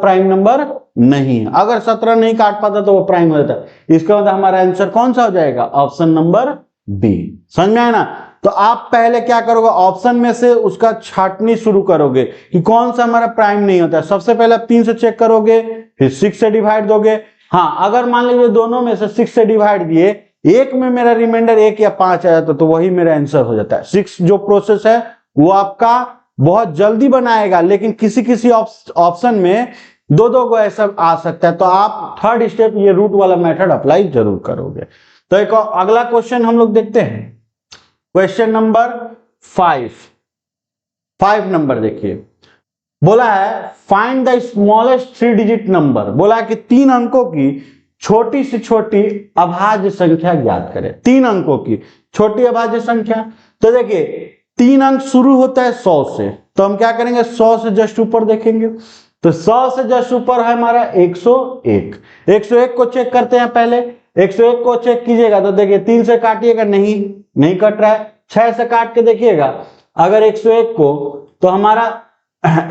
प्राइम नंबर नहीं है। अगर 17 नहीं काट पाता तो वो प्राइम हो जाता। इसका मतलब हमारा आंसर कौन सा हो जाएगा, ऑप्शन नंबर बी। समझ में आया ना। तो आप पहले क्या करोगे, ऑप्शन में से उसका छाटनी शुरू करोगे कि कौन सा हमारा प्राइम नहीं होता है। सबसे पहले आप 3 से चेक करोगे, फिर 6 से डिवाइड दोगे। हाँ, अगर मान लीजिए दोनों में से 6 से डिवाइड दिए, एक में मेरा रिमाइंडर 1 या 5 आ जाता तो वही मेरा आंसर हो जाता है। 6 जो प्रोसेस है वो आपका बहुत जल्दी बनाएगा, लेकिन किसी ऑप्शन में 2 को ऐसा आ सकता है। तो आप थर्ड स्टेप ये रूट वाला मेथड अप्लाई जरूर करोगे। तो एक अगला क्वेश्चन हम लोग देखते हैं, क्वेश्चन नंबर 5 नंबर देखिए, बोला है find the smallest 3 digit number. बोला है कि 3 अंकों की छोटी से छोटी अभाज्य संख्या ज्ञात करें। 3 अंकों की छोटी अभाज्य संख्या, तो देखिए 3 अंक शुरू होता है 100 से, तो हम क्या करेंगे 100 से जस्ट ऊपर देखेंगे। तो 100 से जस्ट ऊपर है हमारा 101। 101 को चेक करते हैं पहले। 101 को चेक कीजिएगा तो देखिए 3 से काटिएगा, नहीं कट रहा है। 6 से काट के देखिएगा अगर 101 को, तो हमारा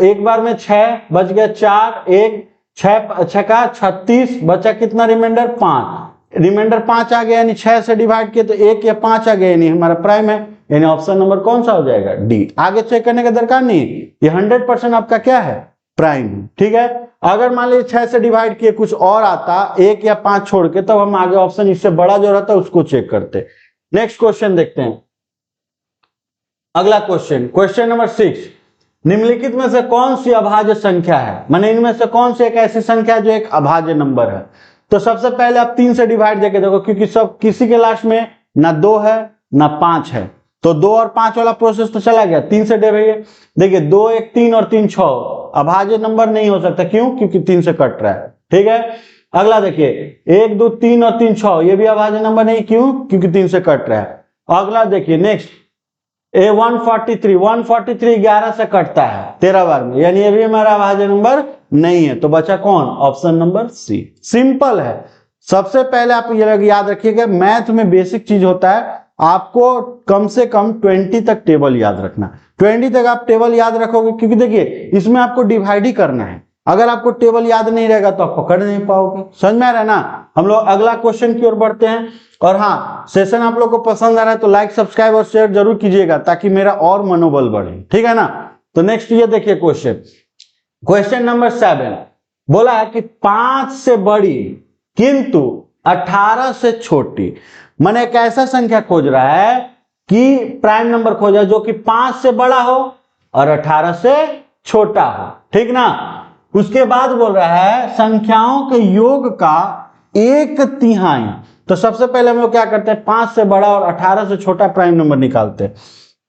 एक बार में 6 बच गया, 4 1 6 का 36, बचा कितना रिमाइंडर 5, रिमाइंडर 5 आ गया, यानी 6 से डिवाइड किया तो 1 या 5 आ गया, यानी हमारा प्राइम है। यानी ऑप्शन नंबर कौन सा हो जाएगा, डी। आगे चेक करने का दरकार नहीं, ये 100% आपका क्या है, प्राइम। ठीक है, अगर मान लीजिए 6 से डिवाइड किए कुछ और आता 1 या 5 छोड़ के, तब हम आगे ऑप्शन इससे बड़ा जो रहता है उसको चेक करते। नेक्स्ट क्वेश्चन देखते हैं। अगला क्वेश्चन, क्वेश्चन नंबर 6, निम्नलिखित में से कौन सी अभाज्य संख्या है, माने इनमें से कौन सी एक ऐसी संख्या है जो एक अभाज्य नंबर है। तो सबसे पहले आप 3 से डिवाइड देके देखो, क्योंकि सब किसी के लास्ट में ना 2 है ना 5 है, तो 2 और 5 वाला प्रोसेस तो चला गया। 3 से डिवाइड, देखिए 2 1 3 और 3 6, अभाज्य नंबर नहीं हो सकता, क्यों, क्योंकि 3 से कट रहा है। ठीक है, अगला देखिए 1 2 3 और 3 6, ये भी अभाज्य नंबर नहीं, क्यों, क्योंकि 3 से कट रहा है। अगला देखिए नेक्स्ट, 143 11 से कटता है 13 बार में, यानी ये भी हमारा अभाज्य नंबर नहीं है। तो बचा कौन, ऑप्शन नंबर सी। सिंपल है। सबसे पहले आप ये याद रखिएगा, मैथ में बेसिक चीज होता है आपको कम से कम 20 तक टेबल याद रखना। 20 तक आप टेबल याद रखोगे, क्योंकि देखिए इसमें आपको डिवाइड ही करना है। अगर आपको टेबल याद नहीं रहेगा तो आप पकड़ नहीं पाओगे। समझ में आ रहा है ना। हम लोग अगला क्वेश्चन की ओर बढ़ते हैं। और हाँ, सेशन आप लोग को पसंद आ रहा है तो लाइक सब्सक्राइब और शेयर जरूर कीजिएगा, ताकि मेरा और मनोबल बढ़े। ठीक है ना। तो नेक्स्ट ये देखिए क्वेश्चन, क्वेश्चन नंबर 7 बोला है कि 5 से बड़ी किंतु 18 से छोटी, मैंने एक ऐसा संख्या खोज रहा है कि प्राइम नंबर खोजा जो कि 5 से बड़ा हो और 18 से छोटा हो। ठीक ना। उसके बाद बोल रहा है संख्याओं के योग का 1/3। तो सबसे पहले हम लोग क्या करते हैं, 5 से बड़ा और 18 से छोटा प्राइम नंबर निकालते हैं।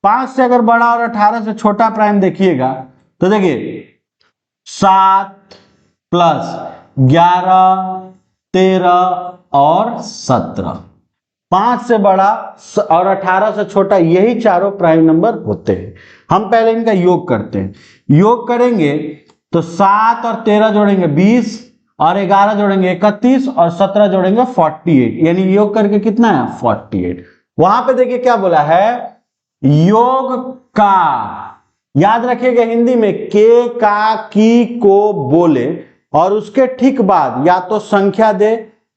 5 से अगर बड़ा और 18 से छोटा प्राइम देखिएगा तो देखिए 7 प्लस 11 13 और 17, 5 से बड़ा और 18 से छोटा, यही चारों प्राइम नंबर होते हैं। हम पहले इनका योग करते हैं। योग करेंगे तो 7 और 13 जोड़ेंगे 20 और 11 जोड़ेंगे 31 और 17 जोड़ेंगे 48, यानी योग करके कितना है 48। वहां पे देखिए क्या बोला है, योग का, याद रखिएगा हिंदी में के, का, की, को बोले और उसके ठीक बाद या तो संख्या दे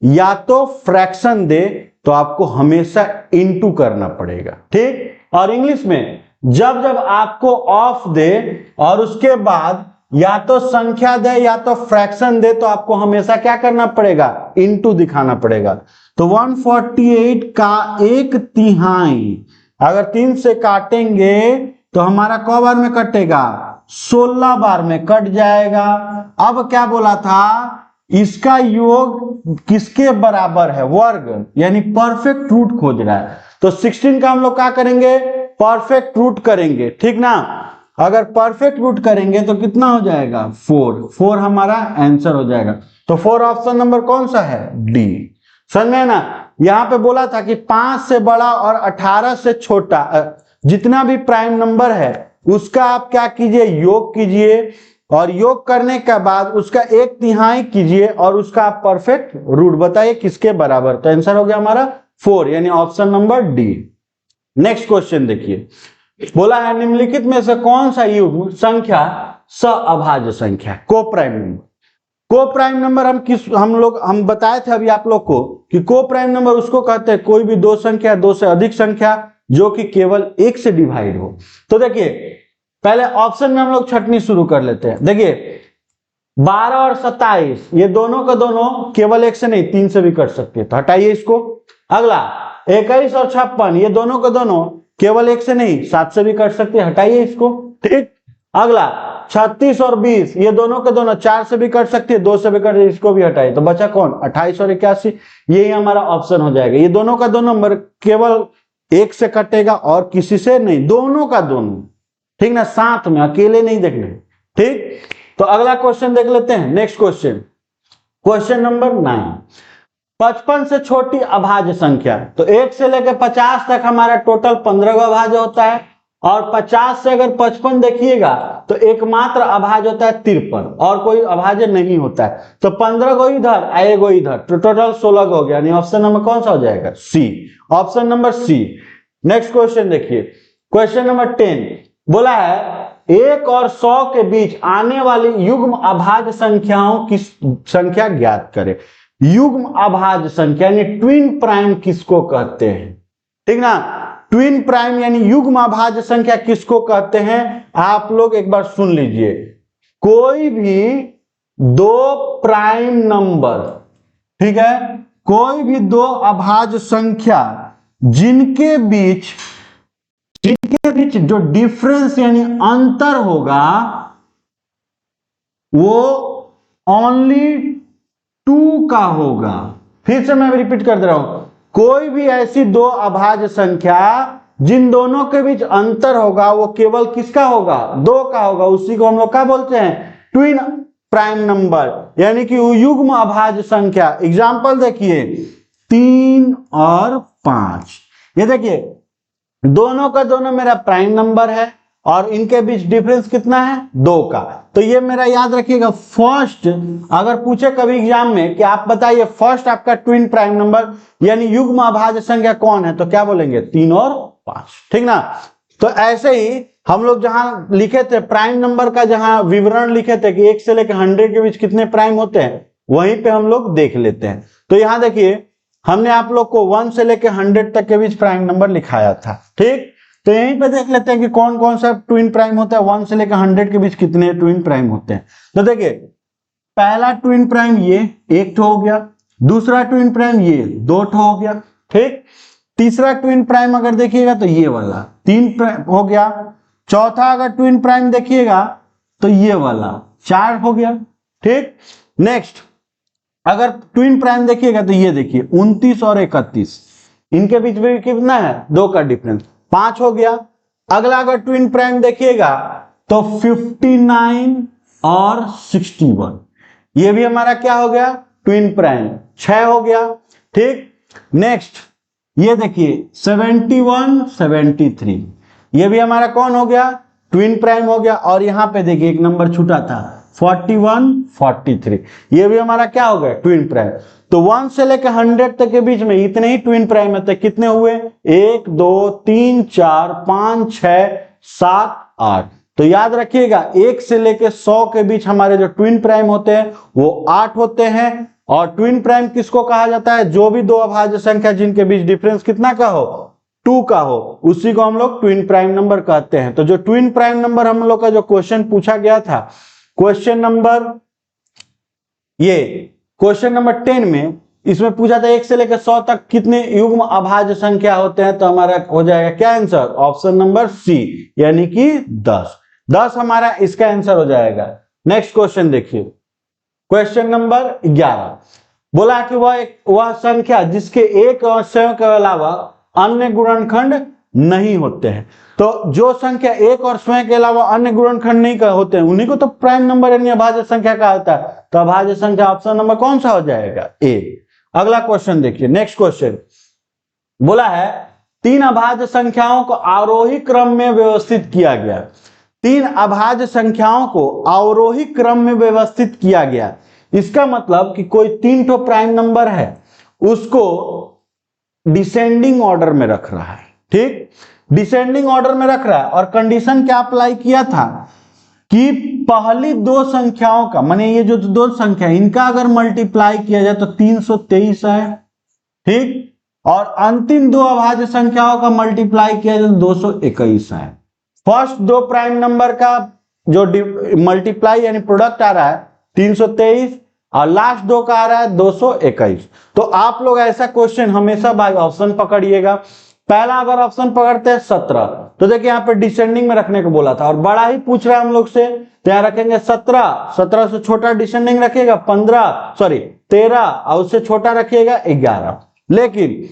या तो फ्रैक्शन दे, तो आपको हमेशा इनटू करना पड़ेगा। ठीक। और इंग्लिश में जब जब आपको ऑफ दे और उसके बाद या तो संख्या दे या तो फ्रैक्शन दे, तो आपको हमेशा क्या करना पड़ेगा, इनटू दिखाना पड़ेगा। तो 148 का 1/3 अगर 3 से काटेंगे तो हमारा कौ बार में कटेगा, 16 बार में कट जाएगा। अब क्या बोला था, इसका योग किसके बराबर है, वर्ग, यानी परफेक्ट रूट खोज रहा है। तो 16 का हम लोग क्या करेंगे, परफेक्ट रूट करेंगे। ठीक ना। अगर परफेक्ट रूट करेंगे तो कितना हो जाएगा, 4 हमारा आंसर हो जाएगा। तो 4 ऑप्शन नंबर कौन सा है, डी। समझ में ना। यहां पे बोला था कि 5 से बड़ा और 18 से छोटा जितना भी प्राइम नंबर है उसका आप क्या कीजिए, योग कीजिए, और योग करने के बाद उसका 1/3 कीजिए और उसका आप परफेक्ट रूट बताइए किसके बराबर। तो आंसर हो गया हमारा 4, यानी option number D. Next question देखिए, बोला है निम्नलिखित में से कौन सा युग्म संख्या सअभाज्य संख्या, को प्राइम नंबर। को प्राइम नंबर हम बताए थे अभी आप लोग को कि को प्राइम नंबर उसको कहते हैं कोई भी 2 संख्या, 2 से अधिक संख्या जो कि केवल 1 से डिवाइड हो। तो देखिए पहले ऑप्शन में हम लोग छटनी शुरू कर लेते हैं। देखिए 12 और 27 ये दोनों का दोनों केवल 1 से नहीं 3 से भी कट सकते हैं, तो हटाइए इसको। अगला 21 और 56 ये दोनों का दोनों केवल 1 से नहीं 7 से भी कट सकते हैं, हटाइए इसको। ठीक। अगला 36 और 20 ये दोनों के दोनों 4 से भी कट सकते हैं, 2 से भी कट, इसको भी हटाइए। तो बचा कौन, 28 और 81, यही हमारा ऑप्शन हो जाएगा। ये दोनों का दोनों केवल 1 से कटेगा और किसी से नहीं, दोनों का दोनों। ठीक ना, साथ में, अकेले नहीं देखने। ठीक। तो अगला क्वेश्चन देख लेते हैं। नेक्स्ट क्वेश्चन, क्वेश्चन नंबर 9, 55 से छोटी अभाज्य संख्या। तो 1 से लेकर 50 तक हमारा टोटल 15 अभाज्य होता है, और 50 से अगर 55 देखिएगा तो एकमात्र अभाज्य होता है 53, और कोई अभाज्य नहीं होता है। तो 15 को इधर आएगा इधर, तो टोटल 16 हो गया, यानी ऑप्शन नंबर कौन सा हो जाएगा, C, option number C. Next question देखिए, क्वेश्चन नंबर 10 बोला है 1 और 100 के बीच आने वाली युग्म अभाज्य संख्याओं की संख्या ज्ञात करें। युग्म अभाज्य संख्या यानी ट्विन प्राइम किसको कहते हैं। ठीक ना। ट्विन प्राइम यानी युग्म अभाज्य संख्या किसको कहते हैं? आप लोग एक बार सुन लीजिए, कोई भी दो प्राइम नंबर, ठीक है, कोई भी दो अभाज्य संख्या जिनके बीच जो डिफरेंस यानी अंतर होगा वो ओनली 2 का होगा। फिर से मैं रिपीट कर दे रहा हूं, कोई भी ऐसी दो अभाज्य संख्या जिन दोनों के बीच अंतर होगा वो केवल किसका होगा? 2 का होगा। उसी को हम लोग क्या बोलते हैं? ट्विन प्राइम नंबर, यानी कि युग्म अभाज्य संख्या। एग्जाम्पल देखिए 3 और 5, ये देखिए दोनों का दोनों मेरा प्राइम नंबर है और इनके बीच डिफरेंस कितना है? 2 का। तो ये मेरा याद रखिएगा, फर्स्ट अगर पूछे कभी एग्जाम में कि आप बताइए फर्स्ट आपका ट्विन प्राइम नंबर यानी युग्म अभाज्य संख्या कौन है, तो क्या बोलेंगे? 3 और 5, ठीक ना। तो ऐसे ही हम लोग जहां लिखे थे प्राइम नंबर का, जहां विवरण लिखे थे कि 1 से लेकर 100 के बीच कितने प्राइम होते हैं, वहीं पे हम लोग देख लेते हैं। तो यहां देखिए हमने आप लोग को 1 से लेकर 100 तक के बीच प्राइम नंबर लिखाया था, ठीक। तो यहीं पे देख लेते हैं कि कौन कौन सा ट्विन प्राइम होता है, 1 से लेकर 100 के बीच कितने ट्विन प्राइम होते हैं। तो देखिए पहला ट्विन प्राइम ये 1 ठो हो गया, दूसरा ट्विन प्राइम ये 2 ठो हो गया, ठीक। तीसरा ट्विन प्राइम अगर देखिएगा तो ये वाला 3 हो गया। चौथा अगर ट्विन प्राइम देखिएगा तो ये वाला 4 हो गया, ठीक। नेक्स्ट अगर ट्विन प्राइम देखिएगा तो ये देखिए 29 और 31, इनके बीच में कितना है? 2 का डिफरेंस, 5 हो गया। अगला अगर ट्विन प्राइम देखिएगा तो 59 और 61, ये भी हमारा क्या हो गया? ट्विन प्राइम, 6 हो गया, ठीक। नेक्स्ट ये देखिए 71 73, ये भी हमारा कौन हो गया? ट्विन प्राइम हो गया। और यहां पे देखिए एक नंबर छूटा था 41 43, ये भी हमारा क्या हो गया? Twin prime. तो 1 से लेकर 100 तक के बीच में इतने ही ट्विन प्राइम है। तो कितने हुए? 1 2 3 4 5 6 7 8। तो याद रखिएगा 1 से लेकर 100 के बीच हमारे जो ट्विन प्राइम होते हैं वो 8 होते हैं। और ट्विन प्राइम किसको कहा जाता है? जो भी दो अभाज्य संख्या जिनके बीच डिफरेंस कितना का हो? 2 का हो, उसी को हम लोग ट्विन प्राइम नंबर कहते हैं। तो जो ट्विन प्राइम नंबर हम लोग का जो क्वेश्चन पूछा गया था, क्वेश्चन नंबर 10 में, इसमें पूछा था 1 से लेकर 100 तक कितने युग्म अभाज्य संख्या होते हैं। तो हमारा हो जाएगा क्या आंसर? ऑप्शन नंबर सी, यानी कि 10 हमारा इसका आंसर हो जाएगा। नेक्स्ट क्वेश्चन देखिए, क्वेश्चन नंबर 11 बोला कि वह संख्या जिसके एक और स्वयं के अलावा अन्य गुणनखंड नहीं होते हैं। तो जो संख्या एक और स्वयं के अलावा अन्य गुणनखंड नहीं होते हैं उन्हीं को तो प्राइम नंबर यानी अभाज्य संख्या कहा होता है। तो अभाज्य संख्या ऑप्शन नंबर कौन सा हो जाएगा? ए। अगला क्वेश्चन देखिए, नेक्स्ट क्वेश्चन बोला है 3 अभाज्य संख्याओं को आरोही क्रम में व्यवस्थित किया गया। 3 अभाज्य संख्याओं को आरोही क्रम में व्यवस्थित किया गया। इसका मतलब कि कोई 3 ठो प्राइम नंबर है, उसको डिसेंडिंग ऑर्डर में रख रहा है, ठीक। डिसेंडिंग ऑर्डर में रख रहा है और कंडीशन क्या अप्लाई किया था कि पहली 2 संख्याओं का, माने ये जो 2 संख्या इनका अगर मल्टीप्लाई किया जाए तो 323 है, ठीक। और अंतिम 2 अभाज्य संख्याओं का मल्टीप्लाई किया जाए तो 221 है। फर्स्ट 2 प्राइम नंबर का जो मल्टीप्लाई यानी प्रोडक्ट आ रहा है 323 और लास्ट 2 का आ रहा है 221। तो आप लोग ऐसा क्वेश्चन हमेशा बाय ऑप्शन पकड़िएगा। पहला अगर ऑप्शन पकड़ते हैं 17, तो देखिए यहाँ पे डिसेंडिंग में रखने को बोला था और बड़ा ही पूछ रहा है हम लोग से, तो यहाँ रखेंगे 17 से छोटा डिसेंडिंग रखिएगा 13 और उससे छोटा रखिएगा 11। लेकिन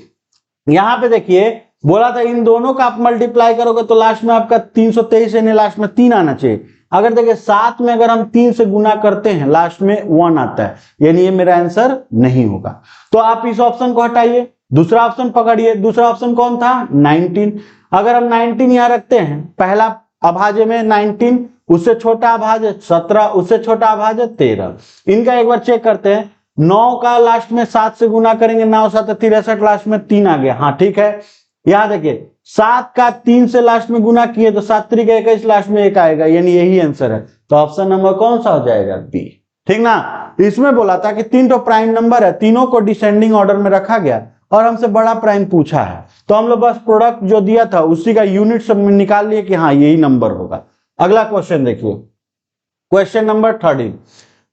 यहाँ पे देखिए बोला था इन दोनों का आप मल्टीप्लाई करोगे तो लास्ट में आपका 323 यानी लास्ट में 3 आना चाहिए। अगर देखिए 7 में अगर हम 3 से गुना करते हैं लास्ट में 1 आता है, यानी ये मेरा आंसर नहीं होगा। तो आप इस ऑप्शन को हटाइए, दूसरा ऑप्शन पकड़िए। दूसरा ऑप्शन कौन था? 19। अगर हम 19 यहां रखते हैं, पहला अभाज्य में 19, उससे छोटा अभाज्य 17, उससे छोटा अभाज्य 13। इनका एक बार चेक करते हैं। 9 का लास्ट में 7 से गुना करेंगे, 9 7 63, लास्ट में 3 आ गया। हाँ ठीक है, यहां देखिए 7 का 3 से लास्ट में गुना किए तो 7 3 21, लास्ट में 1 आएगा, यानी यही आंसर है। तो ऑप्शन नंबर कौन सा हो जाएगा? बी, ठीक ना। इसमें बोला था कि 3 तो प्राइम नंबर है, तीनों को डिसेंडिंग ऑर्डर में रखा गया और हमसे बड़ा प्राइम पूछा है, तो हम लोग बस प्रोडक्ट जो दिया था उसी का यूनिट सब निकाल लिए कि हाँ यही नंबर होगा। अगला क्वेश्चन देखिए, क्वेश्चन नंबर 13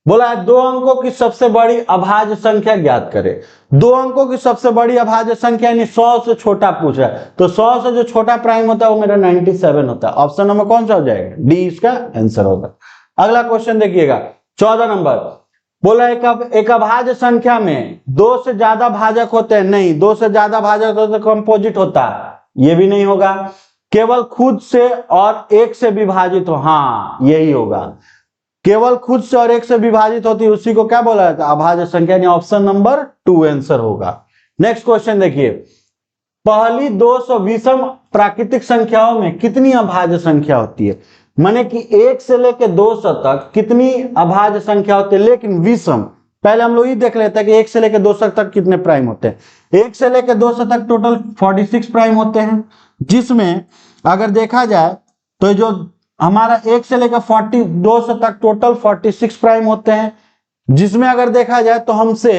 बोला है 2 अंकों की सबसे बड़ी अभाज्य संख्या ज्ञात करें। 2 अंकों की सबसे बड़ी अभाज्य संख्या यानी 100 से छोटा पूछा है, तो 100 से जो छोटा प्राइम होता है वो मेरा 97 होता है। ऑप्शन नंबर कौन सा हो जाएगा? डी इसका आंसर होगा। अगला क्वेश्चन देखिएगा 14 नंबर, बोला एक अभाज्य संख्या में 2 से ज्यादा भाजक होते हैं। नहीं, 2 से ज्यादा भाजक होते तो कंपोजिट होता है, ये भी नहीं होगा। केवल खुद से और 1 से विभाजित हो, हाँ यही होगा। केवल खुद से और 1 से विभाजित होती है उसी को क्या बोला जाता है? अभाज्य संख्या, यानी ऑप्शन नंबर 2 आंसर होगा। नेक्स्ट क्वेश्चन देखिए, पहली 200 विषम प्राकृतिक संख्याओं में कितनी अभाज्य संख्या होती है? माने कि 1 से लेकर 200 तक कितनी अभाज्य संख्या होती है, लेकिन विषम। पहले हम लोग ये देख लेते हैं कि 1 से लेकर 200 तक कितने प्राइम होते हैं। 1 से लेकर 200 तक टोटल 46 प्राइम होते हैं, जिसमें अगर देखा जाए तो जो हमारा 1 से लेकर 200 तक टोटल 46 प्राइम होते हैं, जिसमें अगर देखा जाए तो हमसे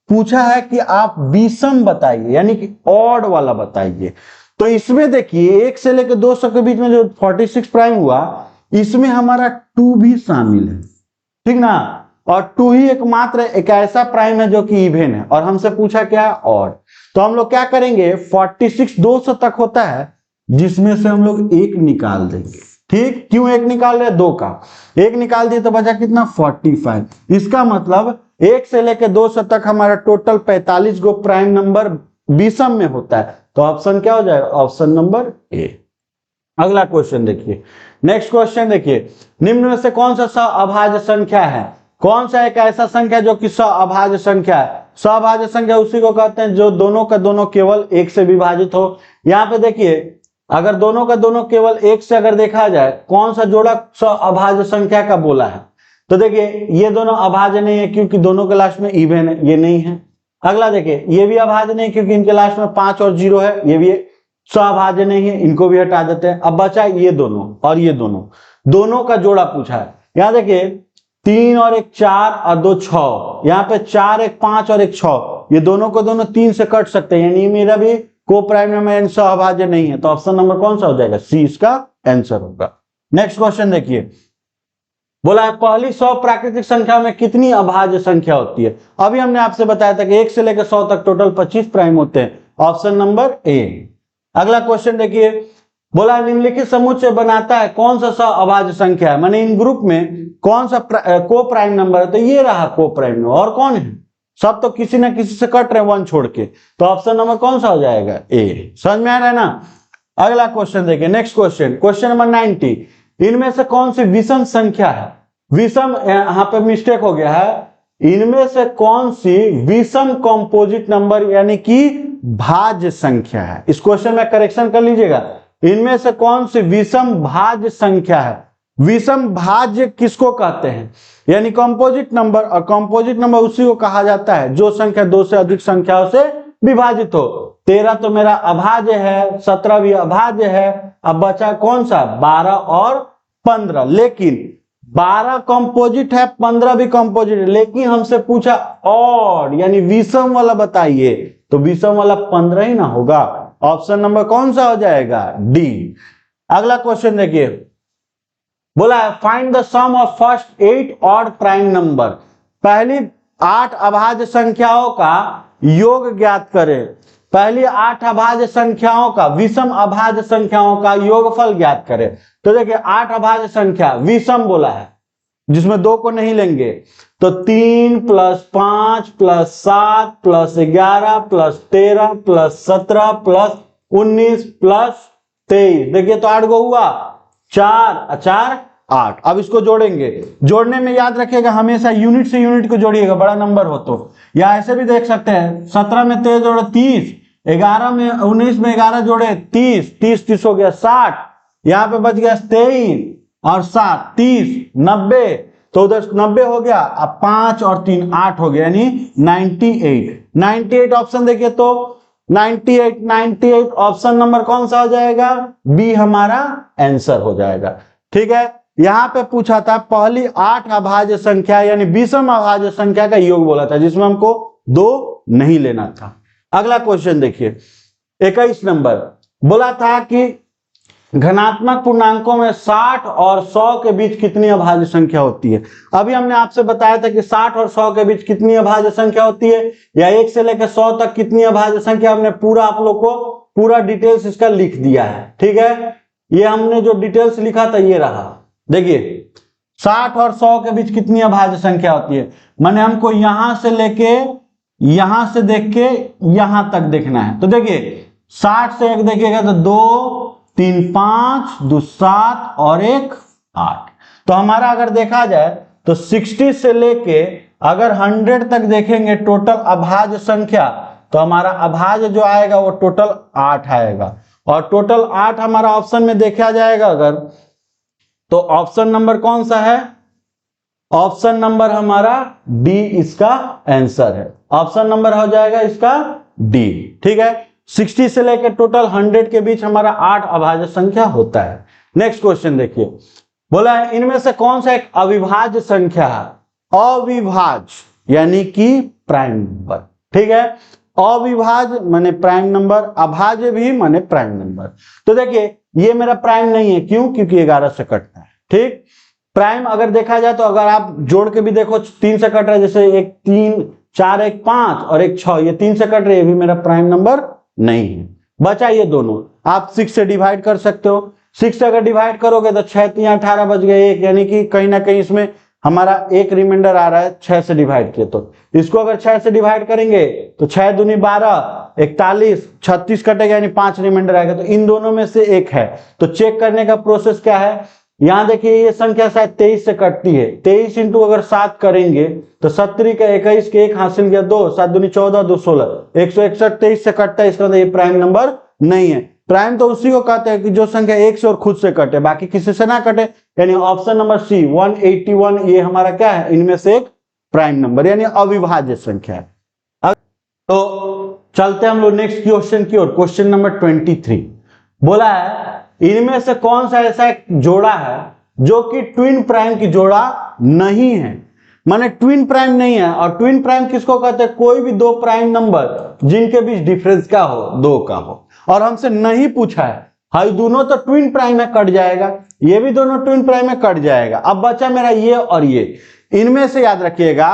पूछा है कि आप विषम बताइए, यानी कि ऑड वाला बताइए। तो इसमें देखिए 1 से लेकर 200 के बीच में जो 46 प्राइम हुआ, इसमें हमारा 2 भी शामिल है, ठीक ना। और 2 ही एकमात्र एक ऐसा प्राइम है जो कि इवन है, और हमसे पूछा क्या है? ऑड। तो हम लोग क्या करेंगे, 46 200 तक होता है, जिसमें से हम लोग 1 निकाल देंगे। ठीक, क्यों 1 निकाल रहे? 2 का 1 निकाल दिए तो बचा कितना? 45। इसका मतलब 1 से लेकर 200 तक हमारा टोटल 45 गो प्राइम नंबर विषम में होता है। तो ऑप्शन क्या हो जाएगा? Option number A. अगला क्वेश्चन देखिए, नेक्स्ट क्वेश्चन देखिए, निम्न में से कौन सा सअभाज्य संख्या है? कौन सा एक ऐसा संख्या जो कि सअभाज्य संख्या है? सअभाज्य संख्या उसी को कहते हैं जो दोनों का दोनों केवल 1 से विभाजित हो। यहाँ पे देखिए, अगर दोनों का दोनों केवल 1 से अगर देखा जाए, कौन सा जोड़ा सअभाज्य संख्या का बोला है? तो देखिए ये दोनों अभाज्य नहीं है क्योंकि दोनों के लास्ट में इवन है, ये नहीं है। अगला देखिए, ये भी अभाज्य नहीं क्योंकि इनके लास्ट में 5 और 0 है, ये भी सअभाज्य नहीं है, इनको भी हटा देते हैं। अब बचा ये दोनों और ये दोनों का जोड़ा पूछा है। यहाँ देखिए 3 और 1 4 और 2 6, यहाँ पे 4 1 5 और 1 6, ये दोनों को दोनों 3 से कट सकते हैं, यानी मेरा भी को प्राइम नंबर सअभाज्य नहीं है। तो ऑप्शन नंबर कौन सा हो जाएगा? सी इसका आंसर होगा। नेक्स्ट क्वेश्चन देखिए, बोला है पहली 100 प्राकृतिक संख्या में कितनी अभाज्य संख्या होती है? अभी हमने आपसे बताया था कि 1 से लेकर 100 तक टोटल 25 प्राइम होते हैं, ऑप्शन नंबर ए। अगला क्वेश्चन देखिए, बोला है निम्नलिखित समुच्चय बनाता है कौन सा सअभाज्य संख्या है? माने इन ग्रुप में कौन सा को प्राइम नंबर है? तो ये रहा को प्राइम नंबर, और कौन है? सब तो किसी ना किसी से कट रहे 1 छोड़ के, तो ऑप्शन नंबर कौन सा हो जाएगा? ए। समझ में आ रहा है ना। अगला क्वेश्चन देखिए, नेक्स्ट क्वेश्चन, क्वेश्चन नंबर 90, इनमें से कौन सी विषम संख्या है? विषम, यहाँ पे मिस्टेक हो गया है, इनमें से कौन सी विषम कंपोजिट नंबर यानी कि भाज्य संख्या है? इस क्वेश्चन में करेक्शन कर लीजिएगा, इनमें से कौन सी विषम भाज्य संख्या है? विषम भाज्य किसको कहते हैं? यानी कंपोजिट नंबर, और कंपोजिट नंबर उसी को कहा जाता है जो संख्या 2 से अधिक संख्याओं से विभाजित हो। 13 तो मेरा अभाज्य है, 17 भी अभाज्य है, अब बचा कौन सा? 12 और 15, लेकिन 12 कंपोजिट है, 15 भी कंपोजिट है, लेकिन हमसे पूछा ऑड यानी विषम वाला बताइए, तो विषम वाला 15 ही ना होगा। ऑप्शन नंबर कौन सा हो जाएगा? डी। अगला क्वेश्चन देखिए, बोला है find the sum of first 8 odd prime number. पहली 8 अभाज्य संख्याओं का योग ज्ञात करें। पहली 8 अभाज्य संख्याओं का, विषम अभाज्य संख्याओं का योगफल ज्ञात करें। तो देखिए 8 अभाज्य संख्या विषम बोला है, जिसमें 2 को नहीं लेंगे, तो 3 + 5 + 7 + 11 + 13 + 17 + 19 + 23, देखिए तो 8 गो हुआ, 4 4 8। अब इसको जोड़ेंगे, जोड़ने में याद रखिएगा हमेशा यूनिट से यूनिट को जोड़िएगा, बड़ा नंबर हो तो। या ऐसे भी देख सकते हैं, 17 में 13 जोड़े 30, 11 में 19 में 11 जोड़े 30, 30 30 हो गया 60, यहाँ पे बच गया 23 और 7 30 90, तो उधर 90 हो गया, अब 5 और 3 8 हो गया, यानी 98 ऑप्शन देखिए तो 98 ऑप्शन नंबर कौन सा हो जाएगा? बी हमारा आंसर हो जाएगा। ठीक है, यहां पे पूछा था पहली 8 अभाज्य संख्या यानी विषम अभाज्य संख्या का योग बोला था, जिसमें हमको 2 नहीं लेना था। अगला क्वेश्चन देखिए 21 नंबर, बोला था कि घनात्मक पूर्णांकों में 60 और 100 के बीच कितनी अभाज्य संख्या होती है। अभी हमने आपसे बताया था कि 60 और 100 के बीच कितनी अभाज्य संख्या होती है, या 1 से लेकर 100 तक कितनी अभाज्य संख्या, हमने पूरा आप लोग को पूरा डिटेल्स इसका लिख दिया है। ठीक है, ये हमने जो डिटेल्स लिखा था ये रहा। देखिए 60 और 100 के बीच कितनी अभाज्य संख्या होती है, माने हमको यहां से लेके यहां से देख के यहां तक देखना है। तो देखिए 60 से एक देखिएगा तो 2 3 5 2 7 और 1 8। तो हमारा अगर देखा जाए तो 60 से लेके अगर 100 तक देखेंगे टोटल अभाज्य संख्या, तो हमारा अभाज्य जो आएगा वो टोटल 8 आएगा। और टोटल 8 हमारा ऑप्शन में देखा जाएगा अगर, तो ऑप्शन नंबर कौन सा है, ऑप्शन नंबर हमारा डी इसका आंसर है। ऑप्शन नंबर हो जाएगा इसका डी। ठीक है, 60 से लेकर टोटल 100 के बीच हमारा 8 अभाज्य संख्या होता है। नेक्स्ट क्वेश्चन देखिए, बोला है इनमें से कौन सा एक अविभाज्य संख्या है, अविभाज्य यानी कि प्राइम नंबर। ठीक है, अविभाज्य माने प्राइम नंबर, अभाज्य भी माने प्राइम नंबर। तो देखिए ये मेरा प्राइम नहीं है, क्यों, क्योंकि 11 से कटता है। ठीक, प्राइम अगर देखा जाए तो अगर आप जोड़ के भी देखो 3 से कट रहा है, जैसे 1 3 4 1 5 और 1 6, ये 3 से कट रहे, ये भी मेरा प्राइम नंबर नहीं है। बचा ये दोनों, आप 6 से डिवाइड कर सकते हो। 6 से अगर डिवाइड करोगे तो 6 3 18 बच गए 1, यानी कि कहीं ना कहीं इसमें हमारा एक रिमाइंडर आ रहा है 6 से डिवाइड किए। तो इसको अगर 6 से डिवाइड करेंगे तो 6 दूनी 12 41 36 कटेगा, यानी 5 रिमाइंडर आएगा। तो इन दोनों में से एक है। तो चेक करने का प्रोसेस क्या है, यहां देखिए ये संख्या शायद 23 से कटती है। 23 इंटू अगर 7 करेंगे तो 70 का 21 के 1 हासिल गया 2, 7 दूनी 14 2 16, 161 23 से कटता है। इसका मतलब ये प्राइम नंबर नहीं है। प्राइम तो उसी को कहते हैं कि जो संख्या एक से और खुद से कटे, बाकी किसी से ना कटे। यानी ऑप्शन नंबर सी 181 ये हमारा क्या है, इनमें से एक प्राइम नंबर यानी अविभाज्य संख्या है। तो चलते हम लोग नेक्स्ट क्वेश्चन की ओर। क्वेश्चन नंबर 23 बोला है इनमें से कौन सा ऐसा एक जोड़ा है जो कि ट्विन प्राइम की जोड़ा नहीं है। माने ट्विन प्राइम नहीं है। और ट्विन प्राइम किसको कहते हैं, कोई भी दो प्राइम नंबर जिनके बीच डिफरेंस क्या हो, 2 का हो। और हमसे नहीं पूछा है, हाई दोनों तो ट्विन प्राइम में कट जाएगा, ये भी दोनों ट्विन प्राइम में कट जाएगा। अब बचा मेरा ये और ये। इनमें से याद रखिएगा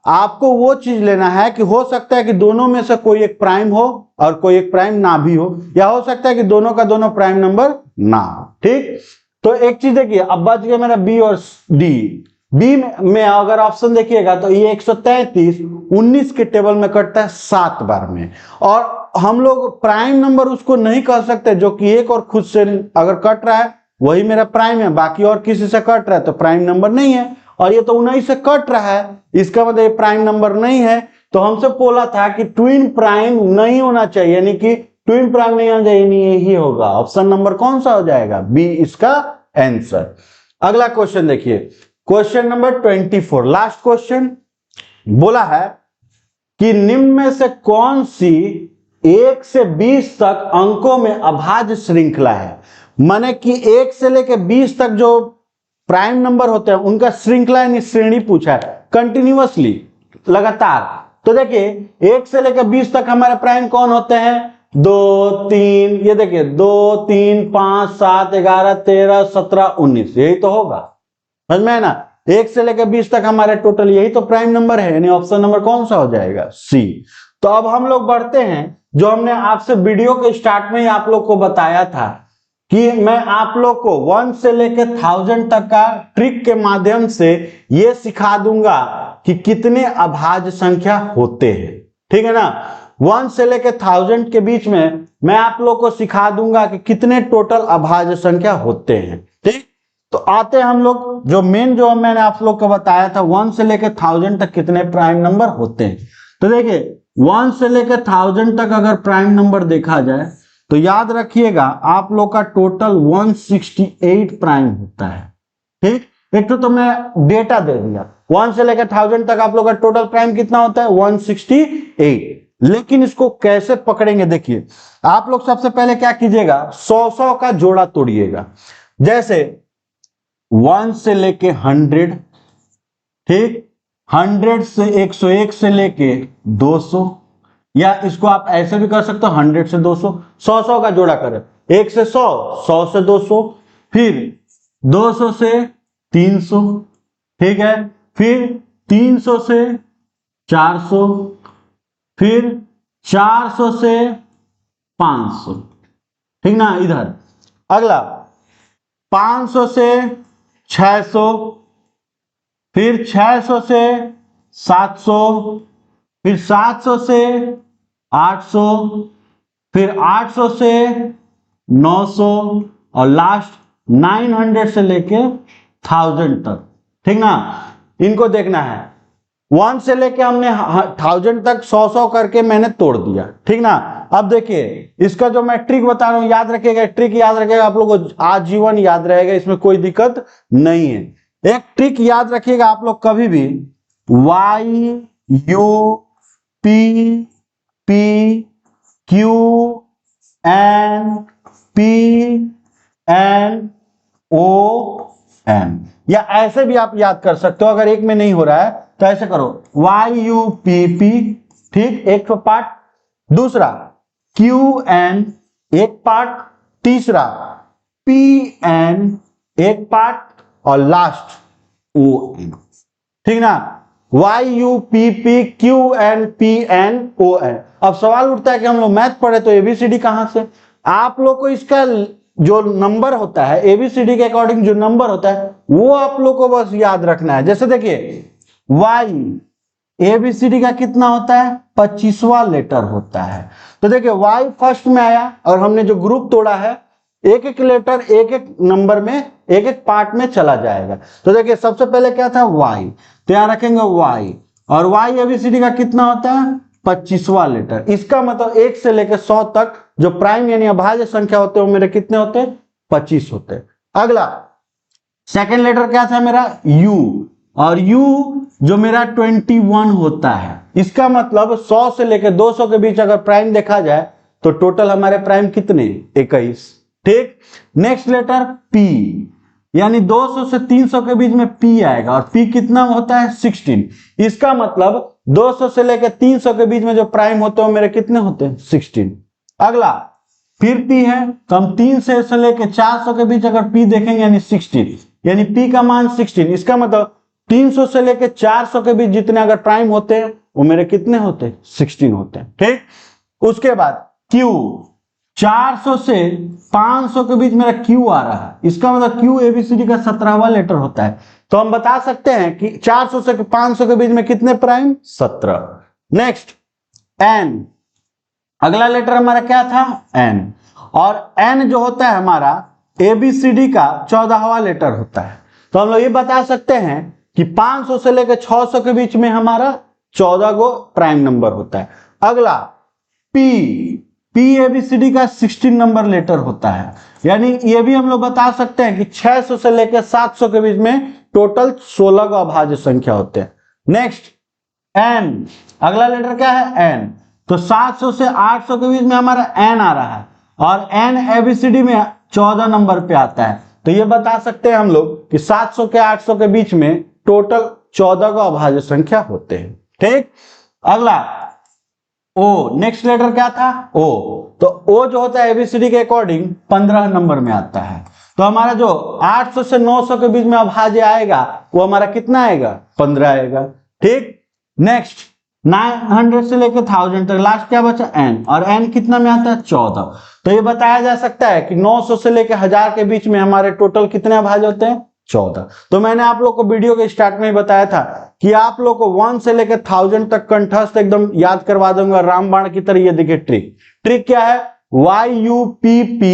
आपको वो चीज लेना है कि हो सकता है कि दोनों में से कोई एक प्राइम हो और कोई एक प्राइम ना भी हो, या हो सकता है कि दोनों का दोनों प्राइम नंबर ना हो। ठीक, तो एक चीज देखिए, अब बच गया मेरा बी और डी। बी में अगर ऑप्शन देखिएगा तो ये 133 19 के टेबल में कटता है 7 बार में। और हम लोग प्राइम नंबर उसको नहीं कह सकते जो कि एक और खुद से अगर कट रहा है वही मेरा प्राइम है, बाकी और किसी से कट रहा है तो प्राइम नंबर नहीं है। और ये तो 19 से कट रहा है, इसका मतलब ये प्राइम नंबर नहीं है। तो हमसे बोला था कि ट्विन प्राइम नहीं होना चाहिए, यानी कि ट्विन प्राइम नहीं होना चाहिए, यही होगा। ऑप्शन नंबर कौन सा हो जाएगा, बी इसका आंसर। अगला क्वेश्चन देखिए, क्वेश्चन नंबर 24 लास्ट क्वेश्चन। बोला है कि निम्न में से कौन सी 1 से 20 तक अंकों में अभाज्य श्रृंखला है। माने कि 1 से लेकर 20 तक जो प्राइम नंबर होते हैं उनका श्रृंखला यानी श्रेणी पूछा है, कंटिन्यूअसली लगातार। तो देखिए 1 से लेकर 20 तक हमारे प्राइम कौन होते हैं, 2 3, ये देखिए 2 3 5 7 11 13 17 19, यही तो होगा, समझ में है ना। 1 से लेकर 20 तक हमारे टोटल यही तो प्राइम नंबर है, यानी ऑप्शन नंबर कौन सा हो जाएगा, सी। तो अब हम लोग बढ़ते हैं, जो हमने आपसे वीडियो के स्टार्ट में ही आप लोग को बताया था कि मैं आप लोग को 1 से लेकर 1000 तक का ट्रिक के माध्यम से ये सिखा दूंगा कि कितने अभाज्य संख्या होते हैं। ठीक है ना, 1 से लेकर 1000 के बीच में मैं आप लोग को सिखा दूंगा कि कितने टोटल अभाज्य संख्या होते हैं। ठीक, तो आते हैं हम लोग जो मेन जो मैंने आप लोग को बताया था 1 से लेकर 1000 तक कितने प्राइम नंबर होते हैं। तो देखिए 1 से लेकर 1000 तक अगर प्राइम नंबर देखा जाए तो याद रखिएगा आप लोग का टोटल 168 प्राइम होता है। ठीक, एक तो मैं डेटा दे दिया, 1 से लेकर 1000 तक आप लोग का टोटल प्राइम कितना होता है, 168। लेकिन इसको कैसे पकड़ेंगे, देखिए आप लोग सबसे पहले क्या कीजिएगा, 100 का जोड़ा तोड़िएगा। जैसे 1 से लेके 100, ठीक, 100 से 101 से लेके 200, या इसको आप ऐसे भी कर सकते हो 100 से 200, 100 का जोड़ा करें, 1 से 100, 100 से 200, फिर 200 से 300, ठीक है, फिर 300 से 400, फिर 400 से 500, ठीक ना। इधर अगला 500 से 600, फिर 600 से 700, फिर 700 से 800, फिर 800 से 900 और लास्ट 900 से लेके 1000 तक, ठीक ना। इनको देखना है, 1 से लेके हमने 1000 तक 100 करके मैंने तोड़ दिया, ठीक ना। अब देखिए इसका जो मैं ट्रिक बता रहा हूं याद रखिएगा, ट्रिक याद रखिएगा, आप लोगों को आजीवन याद रहेगा, इसमें कोई दिक्कत नहीं है। एक ट्रिक याद रखिएगा आप लोग, कभी भी Y U P P Q N P N O N, या ऐसे भी आप याद कर सकते हो। अगर एक में नहीं हो रहा है तो ऐसे करो, Y U P P, ठीक, एक पार्ट, दूसरा Q N एक पार्ट, तीसरा P N एक पार्ट और लास्ट O N, ठीक ना। Y U P P Q N P N O N। अब सवाल उठता है कि हम लोग मैथ पढ़े तो ABCD कहां से। आप लोग को इसका जो नंबर होता है ABCD के अकॉर्डिंग जो नंबर होता है वो आप लोग को बस याद रखना है। जैसे देखिए Y ABCD का कितना होता है, 25वां लेटर होता है। तो देखिए Y फर्स्ट में आया और हमने जो ग्रुप तोड़ा है एक एक लेटर एक एक नंबर में एक एक पार्ट में चला जाएगा। तो देखिए सबसे पहले क्या था Y, तो यहां रखेंगे Y, और Y ABCD का कितना होता है, 25वां लेटर। इसका मतलब 1 से लेकर 100 तक जो प्राइम यानी अभाज्य संख्या होते हैं वो मेरे कितने होते हैं, 25 होते हैं। अगला सेकेंड लेटर क्या था मेरा, U, और U जो मेरा 21 होता है। इसका मतलब 100 से लेकर 200 के बीच अगर प्राइम देखा जाए तो टोटल हमारे प्राइम कितने, 21, ठीक। नेक्स्ट लेटर P, यानी 200 से 300 के बीच में P आएगा और P कितना होता है, 16। इसका मतलब 200 से लेकर 300 के बीच में जो प्राइम होते हैं मेरे कितने होते हैं, 16। अगला फिर P है, तो हम 300 से लेकर 400 के बीच अगर P देखेंगे यानी 16, यानी P का मान 16। इसका मतलब 300 से लेकर 400 के बीच जितने अगर प्राइम होते हैं वो मेरे कितने होते हैं, 16 होते हैं, ठीक। उसके बाद Q, 400 से 500 के बीच मेरा Q आ रहा है। इसका मतलब Q ABCD का 17वां लेटर होता है। तो हम बता सकते हैं कि 400 से 500 के बीच में कितने प्राइम, 17। नेक्स्ट N, अगला लेटर हमारा क्या था, N, और N जो होता है हमारा ABCD का 14वां लेटर होता है। तो हम लोग ये बता सकते हैं कि 500 से लेकर 600 के बीच में हमारा 14 गो प्राइम नंबर होता है। अगला P ABCD का 16 नंबर लेटर होता है, यानी ये भी हम लोग बता सकते हैं कि 600 से लेकर 700 के बीच में टोटल 16 गो अभाज्य संख्या होते हैं। नेक्स्ट N, अगला लेटर क्या है, N, तो 700 से 800 के बीच में हमारा N आ रहा है और N ABCD में 14 नंबर पे आता है। तो ये बता सकते हैं हम लोग कि 700 के 800 के बीच में टोटल 14 गो अभाज्य संख्या होते हैं, ठीक। अगला O, नेक्स्ट लेटर क्या था, O, तो O जो होता है ABCD के अकॉर्डिंग 15 नंबर में आता है। तो हमारा जो 800 से 900 के बीच में अभाज्य आएगा वो हमारा कितना आएगा, 15 आएगा, ठीक। नेक्स्ट 900 से लेकर 1000 तक लास्ट क्या बचा, N, और N कितना में आता है, 14। तो ये बताया जा सकता है कि 900 से लेकर 1000 के बीच में हमारे टोटल कितने अभाज्य होते हैं, 14। तो मैंने आप लोग को वीडियो के स्टार्ट में ही बताया था कि आप लोग को 1 से लेकर 1000 तक कंठस्थ एकदम याद करवा दूंगा रामबाण की तरह। ये देखिए ट्रिक क्या है, Y U P P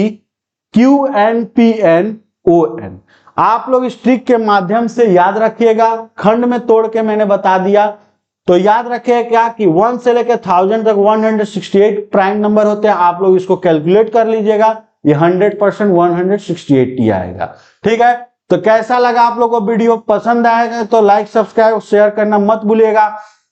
Q N P N O N। आप लोग इस ट्रिक के माध्यम से याद रखिएगा, खंड में तोड़ के मैंने बता दिया। तो याद रखिए क्या कि 1 से लेकर 1000 तक 168 प्राइम नंबर होते हैं। आप लोग इसको कैलकुलेट कर लीजिएगा, ये 100% 168 ही आएगा, ठीक है। तो कैसा लगा आप लोगों को वीडियो, पसंद आएगा तो लाइक सब्सक्राइब शेयर करना मत भूलिएगा।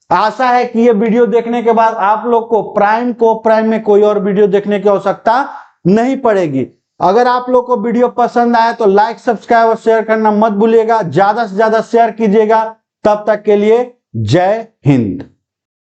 आशा है कि ये वीडियो देखने के बाद आप लोग को प्राइम में कोई और वीडियो देखने की आवश्यकता नहीं पड़ेगी। अगर आप लोग को वीडियो पसंद आए तो लाइक सब्सक्राइब और शेयर करना मत भूलिएगा, ज्यादा से ज्यादा शेयर कीजिएगा। तब तक के लिए जय हिंद।